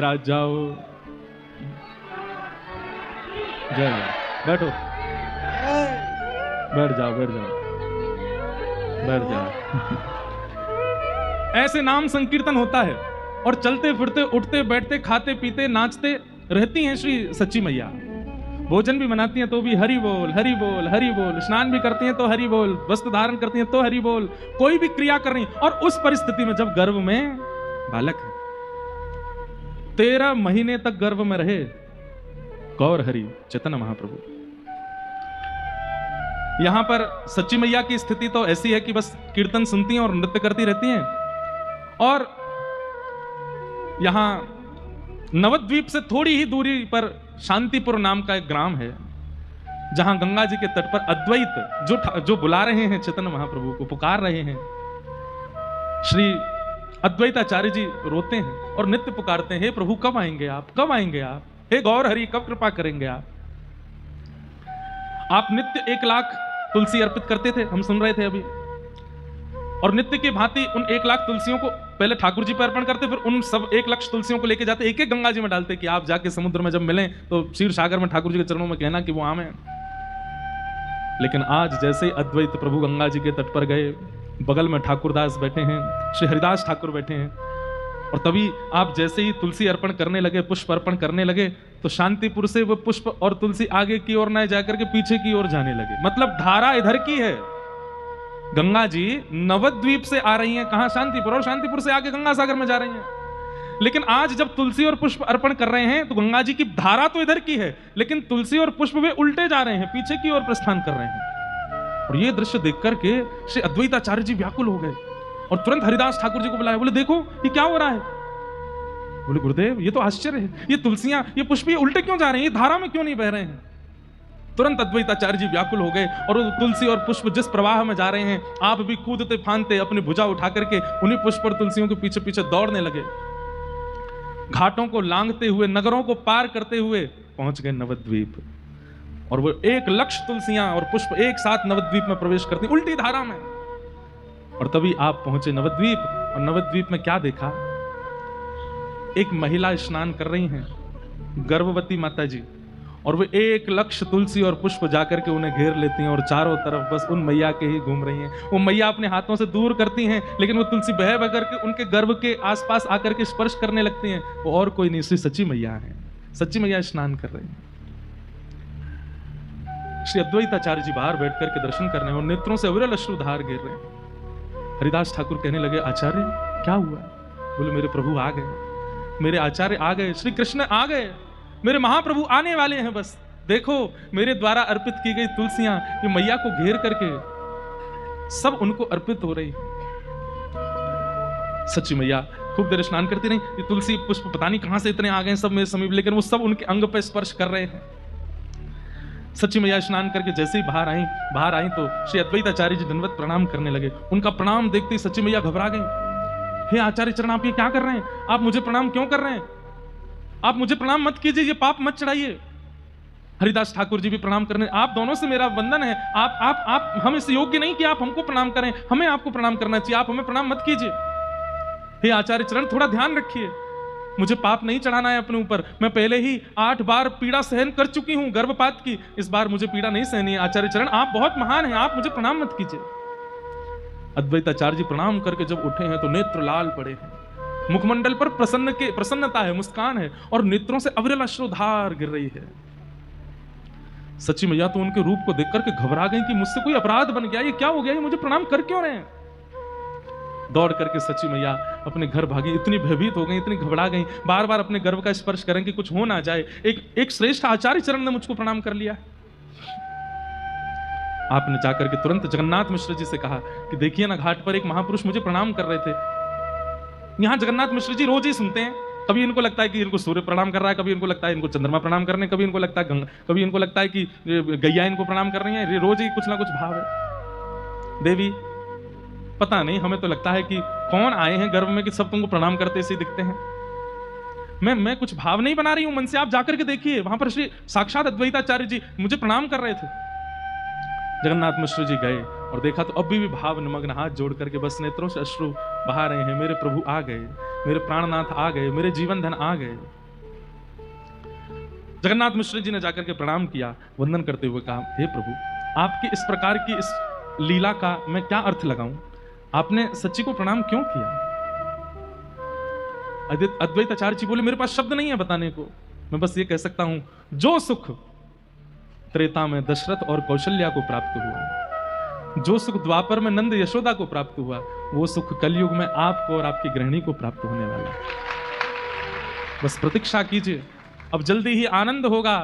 महाराज जाओ। जय बैठो, बैठ जाओ, बैठ जाओ, बैठ जाओ। ऐसे नाम संकीर्तन होता है और चलते फिरते उठते बैठते खाते पीते नाचते रहती हैं श्री सच्ची मैया। भोजन भी बनाती हैं तो भी हरि बोल हरि बोल हरि बोल, स्नान भी करती हैं तो हरि बोल, वस्त्र धारण करती हैं तो हरि बोल, कोई भी क्रिया कर रही। और उस परिस्थिति में जब गर्भ में बालक है, 13 महीने तक गर्भ में रहे गौर हरि चैतन्य महाप्रभु। यहां पर सच्ची मैया की स्थिति तो ऐसी है कि बस कीर्तन सुनती हैं और नृत्य करती रहती हैं। और यहां नवद्वीप से थोड़ी ही दूरी पर शांतिपुर नाम का एक ग्राम है, जहां गंगा जी के तट पर अद्वैत जो बुला रहे हैं चैतन्य महाप्रभु को, पुकार रहे हैं। श्री अद्वैताचार्य जी रोते हैं और नित्य पुकारते हैं, हे प्रभु कब आएंगे आप, कब आएंगे आप, हे गौर हरि कब कृपा करेंगे आप। आप नित्य 1 लाख तुलसी अर्पित करते थे, हम सुन रहे थे अभी। और नित्य की भांति उन 1 लाख तुलसियों को पहले ठाकुर जी पर अर्पण करते, फिर उन सब 1 लाख तुलसियों को लेके जाते, एक एक गंगा जी में डालते कि आप जाके समुद्र में जब मिलें तो क्षीर सागर में ठाकुर जी के चरणों में कहना कि वो आम है। लेकिन आज जैसे अद्वैत प्रभु गंगा जी के तट पर गए, बगल में ठाकुरदास बैठे हैं, श्री हरिदास ठाकुर बैठे हैं, और तभी आप जैसे ही तुलसी अर्पण करने लगे, पुष्प अर्पण करने लगे, तो शांतिपुर से वो पुष्प और तुलसी आगे की ओर न जाकर के पीछे की ओर जाने लगे। मतलब धारा इधर की है, गंगा जी नवद्वीप से आ रही हैं, कहां शांतिपुर, और शांतिपुर से आगे गंगा सागर में जा रही हैं। लेकिन आज जब तुलसी और पुष्प अर्पण कर रहे हैं तो गंगा जी की धारा तो इधर की है, लेकिन तुलसी और पुष्प वे उल्टे जा रहे हैं, पीछे की ओर प्रस्थान कर रहे हैं। और ये दृश्य देख करके श्री अद्वैताचार्य जी व्याकुल हो गए और तुरंत हरिदास ठाकुर जी को बुलाया। बोले देखो ये क्या हो रहा है। बोले गुरुदेव ये तो आश्चर्य है, ये तुलसियां ये पुष्प ये उल्टे क्यों जा रहे हैं, ये धारा में क्यों नहीं बह रहे हैं। तुरंत अद्वैताचार्य जी व्याकुल हो गए और तुलसी और पुष्प जिस प्रवाह में जा रहे हैं, आप भी कूदते फांदते अपनी भुजा उठा करके उन्हीं पुष्प और तुलसियों के पीछे पीछे दौड़ने लगे। घाटों को लांघते हुए, नगरों को पार करते हुए पहुंच गए नवद्वीप। और वो 1 लाख तुलसियां और पुष्प एक साथ नवद्वीप में प्रवेश करती उल्टी धारा में। और तभी आप पहुंचे नवद्वीप, और नवद्वीप में क्या देखा, एक महिला स्नान कर रही हैं, गर्भवती माता जी, और वे 1 लाख तुलसी और पुष्प जाकर के उन्हें घेर लेती हैं और चारों तरफ बस उन मैया के ही घूम रही हैं। वो मैया अपने हाथों से दूर करती हैं, लेकिन वो तुलसी बह बह करके उनके गर्भ के आसपास आकर के स्पर्श करने लगती हैं। वो और कोई नहीं, श्री सच्ची मैया है। सच्ची मैया स्नान कर रही हैं। श्री अद्वैताचार्य जी बाहर बैठ करके दर्शन कर रहे हैं और नेत्रों से अविरल अश्रुधार गिर रहे हैं। हरिदास ठाकुर कहने लगे, आचार्य क्या हुआ। बोले मेरे प्रभु आ गए, मेरे आचार्य आ गए, श्री कृष्ण आ गए, मेरे महाप्रभु आने वाले हैं। बस देखो मेरे द्वारा अर्पित की गई तुलसियां ये मैया को घेर करके सब उनको अर्पित हो रही। सच्ची मैया खूब देर स्नान करती रही। ये तुलसी पुष्प पता नहीं कहां से इतने आ गए सब मेरे समीप, लेकिन वो सब उनके अंग पे स्पर्श कर रहे हैं। सच्ची मैया स्नान करके जैसे ही बाहर आई तो श्री अद्वैताचार्य जी दंडवत प्रणाम करने लगे। उनका प्रणाम देखते ही सच्ची मैया घबरा गई। हे आचार्य चरण आप ये क्या कर रहे हैं, आप मुझे प्रणाम क्यों कर रहे हैं, आप मुझे प्रणाम मत कीजिए, ये पाप मत चढ़ाइए। हरिदास ठाकुर जी भी प्रणाम करने, आप दोनों से मेरा वंदन है, आप हम इस योग्य नहीं कि आप हमको प्रणाम करें, हमें आपको प्रणाम करना चाहिए, आप हमें प्रणाम मत कीजिए। हे आचार्य चरण थोड़ा ध्यान रखिए, मुझे पाप नहीं चढ़ाना है अपने ऊपर, मैं पहले ही 8 बार पीड़ा सहन कर चुकी हूं गर्भपात की, इस बार मुझे पीड़ा नहीं सहनी है। आचार्य चरण आप बहुत महान हैं, आप मुझे प्रणाम मत कीजिए। अद्वैताचार्य जी प्रणाम करके जब उठे हैं तो नेत्र लाल पड़े हैं, मुखमंडल पर प्रसन्नता है, मुस्कान है, और नेत्रों से अविरल अश्रुधार गिर रही है। सच्ची मैया तो उनके रूप को देख करके घबरा गई कि मुझसे कोई अपराध बन गया, ये क्या हो गया, ये मुझे प्रणाम कर क्यों रहे हैं। दौड़ करके सच्ची मैया अपने घर भागी, इतनी भयभीत हो गई, इतनी घबरा गई, बार बार अपने गर्भ का स्पर्श करें कि कुछ हो ना जाए। एक श्रेष्ठ आचार्य चरण ने मुझको प्रणाम कर लिया। आपने जाकर के तुरंत जगन्नाथ मिश्र जी से कहा कि देखिए ना, घाट पर एक महापुरुष मुझे प्रणाम कर रहे थे। यहाँ जगन्नाथ मिश्र जी रोज ही सुनते हैं, कभी इनको लगता है कि इनको सूर्य प्रणाम कर रहा है, कभी इनको लगता है इनको चंद्रमा प्रणाम करने, कभी इनको लगता है कभी इनको लगता है कि गैया इनको प्रणाम कर रही है। रोज ही कुछ ना कुछ भाव है। देवी पता नहीं, हमें तो लगता है कि कौन आए हैं गर्भ में कि सब तुमको प्रणाम करते से दिखते हैं। मैं कुछ भाव नहीं बना रही हूं मन से, आप जाकर के देखिए, वहां पर श्री साक्षात अद्वैताचार्य जी मुझे प्रणाम कर रहे थे। जगन्नाथ मिश्र जी गए और देखा तो अभी भी भाव निमग्न, हाथ जोड़ करके बस नेत्रों से अश्रु बहा रहे हैं। मेरे प्रभु आ गए, मेरे प्राणनाथ आ गए, मेरे जीवन धन आ गए। जगन्नाथ मिश्र जी ने जाकर के प्रणाम किया, वंदन करते हुए कहा, हे प्रभु, आपकी इस प्रकार की इस लीला का मैं क्या अर्थ लगाऊं? आपने सच्ची को प्रणाम क्यों किया? अद्वैत आचार्य जी बोले, मेरे पास शब्द नहीं है बताने को, मैं बस ये कह सकता हूं, जो सुख त्रेता में दशरथ और कौशल्या को प्राप्त हुआ, जो सुख द्वापर में नंद यशोदा को प्राप्त हुआ, वो सुख कलयुग में आपको और आपकी गृहिणी को प्राप्त होने वाला है। बस प्रतीक्षा कीजिए, अब जल्दी ही आनंद होगा।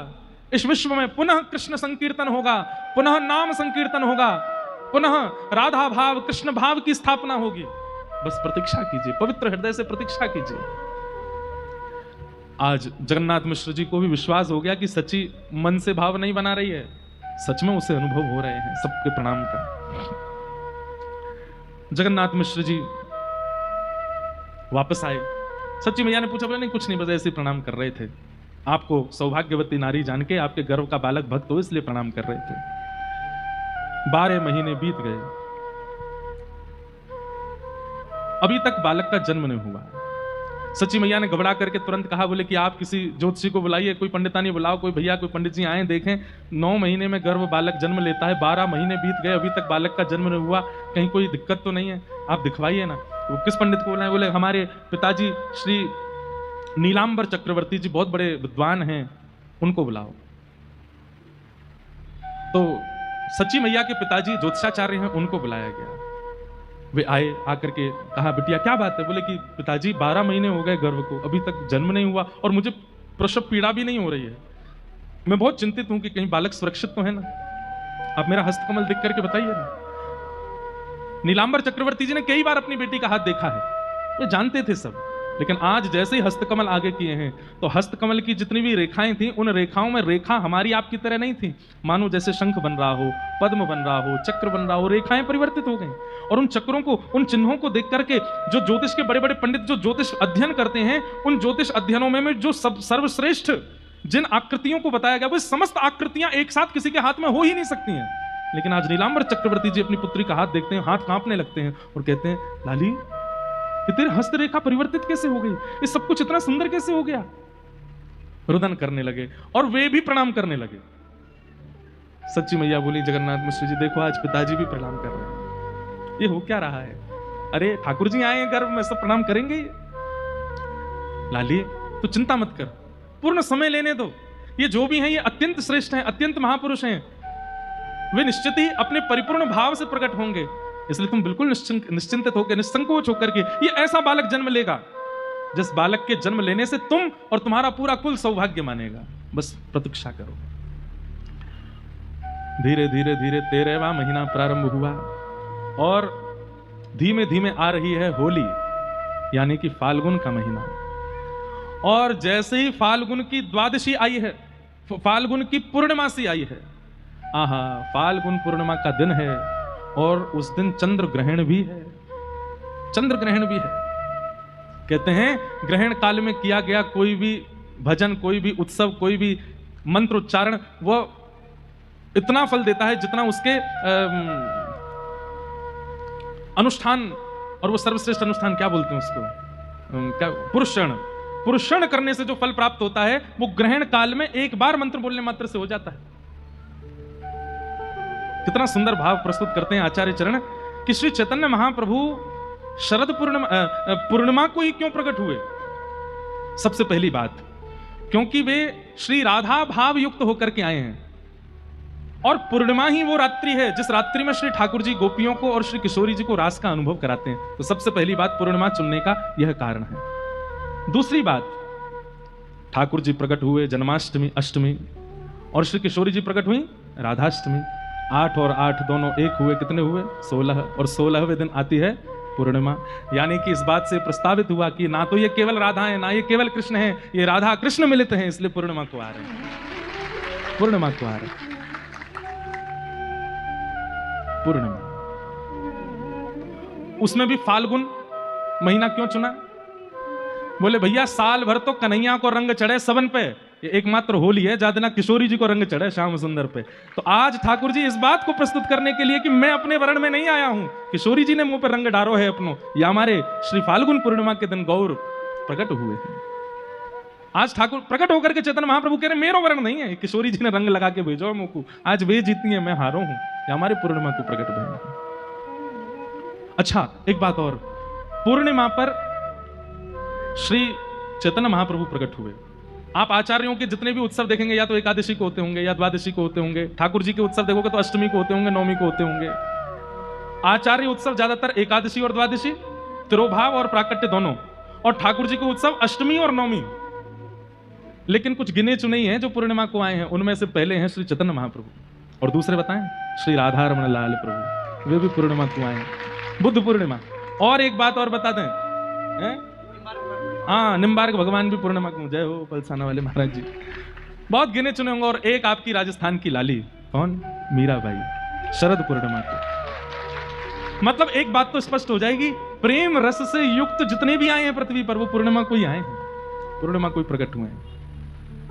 इस विश्व में पुनः कृष्ण संकीर्तन होगा, पुनः नाम संकीर्तन होगा, पुनः राधा भाव कृष्ण भाव की स्थापना होगी। बस प्रतीक्षा कीजिए, पवित्र हृदय से प्रतीक्षा कीजिए। आज जगन्नाथ मिश्र जी को भी विश्वास हो गया कि सच्ची मन से भाव नहीं बना रही है, सच में उसे अनुभव हो रहे हैं सबके प्रणाम का। जगन्नाथ मिश्र जी वापस आए, सच्ची मैया ने पूछा, बोले नहीं कुछ नहीं, बस ऐसे प्रणाम कर रहे थे, आपको सौभाग्यवती नारी जान के आपके गर्भ का बालक भक्त हो इसलिए प्रणाम कर रहे थे। 12 महीने बीत गए, अभी तक बालक का जन्म नहीं हुआ। सच्ची मैया ने घबरा करके तुरंत कहा, बोले कि आप किसी ज्योतिषी को बुलाइए, कोई पंडितानी बुलाओ, कोई भैया कोई पंडित जी आए देखें, 9 महीने में गर्भ बालक जन्म लेता है, 12 महीने बीत गए, अभी तक बालक का जन्म नहीं हुआ, कहीं कोई दिक्कत तो नहीं है, आप दिखवाइए ना। वो किस पंडित को बुलाए? बोले हमारे पिताजी श्री नीलांबर चक्रवर्ती जी बहुत बड़े विद्वान हैं, उनको बुलाओ। तो सच्ची मैया के पिताजी ज्योतिषाचार्य हैं, उनको बुलाया गया। वे आए, आकर के कहा, बिटिया क्या बात है? बोले कि पिताजी 12 महीने हो गए गर्भ को, अभी तक जन्म नहीं हुआ और मुझे प्रसव पीड़ा भी नहीं हो रही है, मैं बहुत चिंतित हूं कि कहीं बालक सुरक्षित तो है ना, आप मेरा हस्तकमल देख करके बताइए ना। नीलांबर चक्रवर्ती जी ने कई बार अपनी बेटी का हाथ देखा है, वे जानते थे सब, लेकिन आज जैसे ही हस्तकमल आगे किए हैं तो हस्तकमल की जितनी भी रेखाएं थी, उन रेखाओं में रेखा हमारी आपकी तरह नहीं थी, मानो जैसे शंख बन रहा हो, पद्म बन रहा हो, चक्र बन रहा हो, रेखाएं परिवर्तित हो गई। और उन चक्रों को, उन चिन्हों को देख करके जो ज्योतिष के बड़े बड़े पंडित जो ज्योतिष अध्ययन करते हैं, उन ज्योतिष अध्ययनों में जो सब सर्वश्रेष्ठ जिन आकृतियों को बताया गया, वो समस्त आकृतियां एक साथ किसी के हाथ में हो ही नहीं सकती हैं। लेकिन आज नीलांबर चक्रवर्ती जी अपनी पुत्री का हाथ देखते हैं, हाथ कांपने लगते हैं और कहते हैं, लाली ये तेरी हस्तरेखा परिवर्तित कैसे हो गई, ये सब कुछ इतना सुंदर कैसे हो गया? रुदन करने लगे और वे भी प्रणाम करने लगे। सच्ची मैया बोली, जगन्नाथ मिश्र जी देखो आज पिताजी भी प्रणाम कर रहे हैं, ये हो क्या रहा है? अरे ठाकुर जी आए हैं गर्भ में, सब प्रणाम करेंगे। लाली तो चिंता मत कर, पूर्ण समय लेने दो, ये जो भी हैं ये अत्यंत श्रेष्ठ हैं, अत्यंत महापुरुष हैं, वे निश्चित ही अपने परिपूर्ण भाव से प्रकट होंगे, इसलिए तुम बिल्कुल निश्चिंतित होकर, निसंकोच होकर के ये ऐसा बालक जन्म लेगा जिस बालक के जन्म लेने से तुम और तुम्हारा पूरा कुल सौभाग्य मानेगा। बस प्रतीक्षा करो। धीरे धीरे धीरे 13वां महीना प्रारंभ हुआ और धीमे धीमे आ रही है होली, यानी कि फाल्गुन का महीना। और जैसे ही फाल्गुन की द्वादशी आई है, फाल्गुन की पूर्णिमासी आई है, आहा फाल्गुन पूर्णिमा का दिन है और उस दिन चंद्र ग्रहण भी है, चंद्र ग्रहण भी है। कहते हैं ग्रहण काल में किया गया कोई भी भजन, कोई भी उत्सव, कोई भी मंत्र उच्चारण, वो इतना फल देता है जितना उसके अनुष्ठान, और वो सर्वश्रेष्ठ अनुष्ठान क्या बोलते हैं उसको, क्या, पुरुषण करने से जो फल प्राप्त होता है वो ग्रहण काल में एक बार मंत्र बोलने मात्र से हो जाता है। कितना सुंदर भाव प्रस्तुत करते हैं आचार्य चरण कि श्री चैतन्य महाप्रभु शरद पूर्णिमा को ही क्यों प्रकट हुए। सबसे पहली बात, क्योंकि वे श्री राधा भाव युक्त होकर के आए हैं और पूर्णिमा ही वो रात्रि है जिस रात्रि में श्री ठाकुर जी गोपियों को और श्री किशोरी जी को रास का अनुभव कराते हैं। तो सबसे पहली बात पूर्णिमा चुनने का यह कारण है। दूसरी बात, ठाकुर जी प्रकट हुए जन्माष्टमी अष्टमी और श्री किशोरी जी प्रकट हुई राधाष्टमी। 8 और 8 दोनों एक हुए, कितने हुए? 16। और 16वें दिन आती है पूर्णिमा। यानी कि इस बात से प्रस्तावित हुआ कि ना तो ये केवल राधा है, ना ये केवल कृष्ण है, ये राधा कृष्ण मिलित हैं, इसलिए पूर्णिमा को आ रहे हैं, पूर्णिमा को आ रहे हैं। पूर्णिमा, उसमें भी फाल्गुन महीना क्यों चुना? बोले भैया साल भर तो कन्हैया को रंग चढ़े सबन पे, ये एकमात्र होली है जहां दिन किशोरी जी को रंग चढ़े श्याम सुंदर पे। तो आज ठाकुर जी इस बात को प्रस्तुत करने के लिए कि मैं अपने वर्ण में नहीं आया हूं, किशोरी जी ने मुंह पर रंग डारो है अपनो, या हमारे श्री फाल्गुन पूर्णिमा के दिन गौर प्रकट हुए हैं। आज ठाकुर प्रकट होकर के चैतन्य महाप्रभु कह रहे मेरो वर्ण नहीं है, किशोरी जी ने रंग लगा के भेजो मुझको, आज वे जीती है मैं हारो हूं, या हमारे पूर्णिमा को प्रकट भय। अच्छा एक बात और, पूर्णिमा पर श्री चैतन्य महाप्रभु प्रकट हुए। आप आचार्यों के जितने भी उत्सव देखेंगे या तो एकादशी को होते होंगे या द्वादशी को होते होंगे, ठाकुर जी के उत्सव देखोगे तो अष्टमी को होते होंगे, नवमी को होते होंगे। आचार्य उत्सव ज्यादातर एकादशी और द्वादशी, तिरोभाव और प्राकट्य दोनों, और ठाकुर जी के उत्सव अष्टमी और नवमी। लेकिन कुछ गिने चुने ही हैं जो पूर्णिमा को आए हैं, उनमें से पहले हैं श्री चैतन्य महाप्रभु, और दूसरे बताएं श्री राधा रमण लाल प्रभु, वे भी पूर्णिमा को आए हैं, बुद्ध पूर्णिमा। और एक बात और बता दें, हाँ निम्बार्क भगवान भी पूर्णिमा को, जय हो पलसाना वाले महाराज जी, बहुत गिने चुने होंगे। और एक आपकी राजस्थान की लाली, कौन, मीराबाई, शरद पूर्णिमा को। मतलब एक बात तो स्पष्ट हो जाएगी, प्रेम रस से युक्त जितने भी आए हैं पृथ्वी पर वो पूर्णिमा को ही आए हैं, पूर्णिमा को ही प्रकट हुए हैं।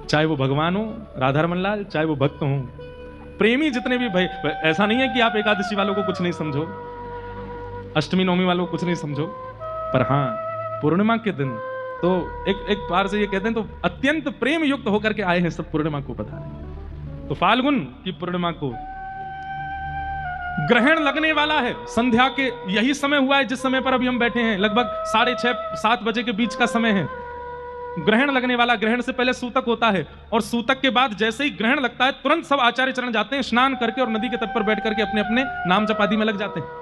चाहे वो भगवान हो राधा रमन लाल, चाहे वो भक्त हो, प्रेमी जितने भी भाई, ऐसा नहीं है कि आप एकादशी वालों को कुछ नहीं समझो, अष्टमी नवमी वालों को कुछ नहीं समझो, पर हाँ पूर्णिमा के दिन तो एक बार से ये कहते हैं तो अत्यंत प्रेम युक्त होकर के आए हैं सब पूर्णिमा को पधारे। तो फाल्गुन की पूर्णिमा को ग्रहण लगने वाला है, संध्या के यही समय हुआ है जिस समय पर अभी हम बैठे हैं, लगभग 6:30-7 बजे के बीच का समय है। ग्रहण लगने वाला, ग्रहण से पहले सूतक होता है, और सूतक के बाद जैसे ही ग्रहण लगता है तुरंत सब आचार्य चरण जाते हैं, स्नान करके और नदी के तट पर बैठ करके अपने अपने नाम जप आदि में लग जाते हैं।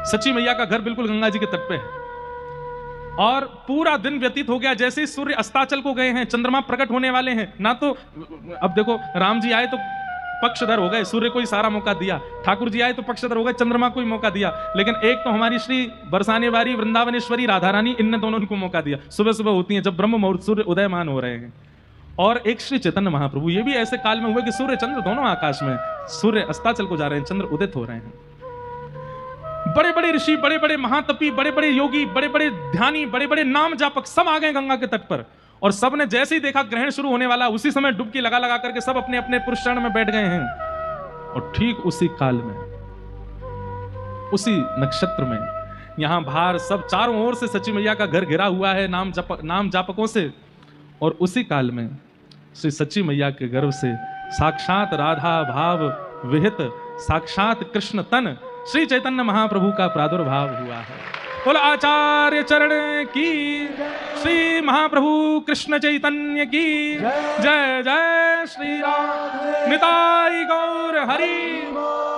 सच्ची मैया का घर बिल्कुल गंगा जी के तट पे है, और पूरा दिन व्यतीत हो गया। जैसे ही सूर्य अस्ताचल को गए हैं, चंद्रमा प्रकट होने वाले हैं ना, तो अब देखो राम जी आए तो पक्षधर हो गए, सूर्य को ही सारा मौका दिया, ठाकुर जी आए तो पक्षधर हो गए, चंद्रमा को ही मौका दिया। लेकिन एक तो हमारी श्री बरसाने वाली वृंदावनेश्वरी राधा रानी, इनने दोनों को मौका दिया, सुबह सुबह होती हैं जब ब्रह्म मुहूर्त सूर्य उदयमान हो रहे हैं। और एक श्री चैतन्य महाप्रभु, ये भी ऐसे काल में हुए कि सूर्य चंद्र दोनों आकाश में, सूर्य अस्ताचल को जा रहे हैं, चंद्र उदित हो रहे हैं। बड़े बड़े ऋषि, बड़े बड़े महातपी, बड़े बड़े योगी, बड़े बड़े ध्यानी, बड़े बड़े नाम जापक सब आ गए गंगा के तट पर, और सब ने जैसे ही देखा ग्रहण शुरू होने वाला, उसी समय डुबकी लगा लगा करके सब अपने अपने पुरुष चरण में बैठ गए हैं। और ठीक उसी काल में, उसी नक्षत्र में, यहां बाहर सब चारों ओर से सच्ची मैया का घर घिरा हुआ है नाम जापकों से, और उसी काल में श्री सच्ची मैया के गर्भ से साक्षात राधा भाव विहित साक्षात कृष्ण तन श्री चैतन्य महाप्रभु का प्रादुर्भाव हुआ है। बोलो आचार्य चरण की, श्री महाप्रभु कृष्ण चैतन्य की जय जय श्री राम। निताई गौर हरि,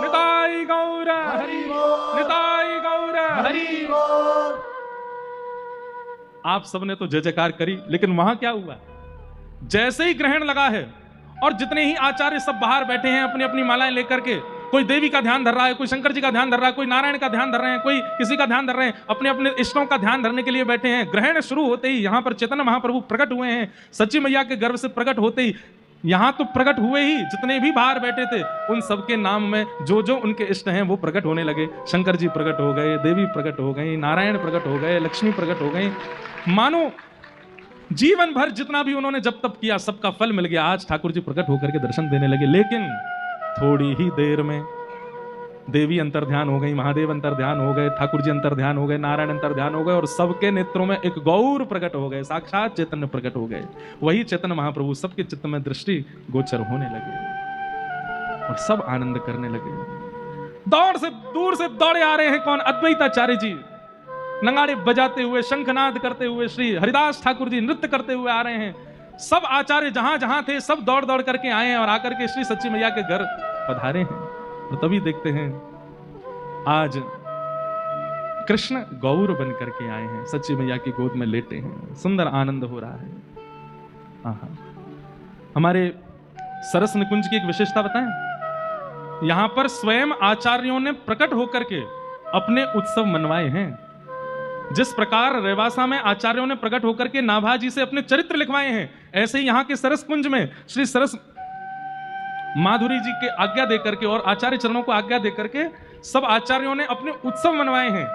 निताई गौर हरि, निताई गौर हरि। आप सबने तो जय जयकार करी, लेकिन वहां क्या हुआ, जैसे ही ग्रहण लगा है और जितने ही आचार्य सब बाहर बैठे हैं अपनी अपनी मालाएं लेकर के, कोई देवी का ध्यान धर रहा है, कोई शंकर जी का ध्यान धर रहा है, कोई नारायण का ध्यान धर रहे हैं, कोई किसी का ध्यान धर रहे हैं, अपने अपने इष्टों का ध्यान धरने के लिए बैठे हैं। ग्रहण शुरू होते ही यहां पर चैतन्य महाप्रभु प्रकट हुए हैं, सच्ची मैया के गर्भ से प्रकट होते ही यहां तो प्रकट हुए ही, जितने भी बाहर बैठे थे उन सबके नाम में जो जो उनके इष्ट हैं वो प्रकट होने लगे। शंकर जी प्रकट हो गए, देवी प्रकट हो गई, नारायण प्रकट हो गए, लक्ष्मी प्रकट हो गई। मानो जीवन भर जितना भी उन्होंने जब तप किया सबका फल मिल गया। आज ठाकुर जी प्रकट होकर के दर्शन देने लगे, लेकिन थोड़ी ही देर में देवी अंतर ध्यान हो गई, महादेव अंतर ध्यान हो गए, ठाकुर जी अंतर ध्यान हो गए, नारायण अंतर ध्यान हो गए, और सबके नेत्रों में एक गौर प्रकट हो गए, साक्षात चैतन्य प्रकट हो गए। वही चैतन्य महाप्रभु सबके चित्त में दृष्टि गोचर होने लगे और सब आनंद करने लगे। दौड़ से दूर से दौड़े आ रहे हैं कौन, अद्वैताचार्य जी नगाड़े बजाते हुए, शंखनाद करते हुए, श्री हरिदास ठाकुर जी नृत्य करते हुए आ रहे हैं। सब आचार्य जहां जहां थे सब दौड़ दौड़ करके आए हैं और आकर के श्री सच्ची मैया के घर पधारे हैं। और तभी देखते हैं आज कृष्ण गौर बन करके आए हैं, सच्ची मैया की गोद में लेटे हैं, सुंदर आनंद हो रहा है। हमारे सरस निकुंज की एक विशेषता बताएं, यहां पर स्वयं आचार्यों ने प्रकट होकर के अपने उत्सव मनवाए हैं। जिस प्रकार रेवासा में आचार्यों ने प्रकट होकर के नाभा जी से अपने चरित्र लिखवाए हैं, ऐसे ही यहां के सरस कुंज में श्री सरस माधुरी जी के आज्ञा देकर के और आचार्य चरणों को आज्ञा देकर के सब आचार्यों ने अपने उत्सव मनवाए हैं।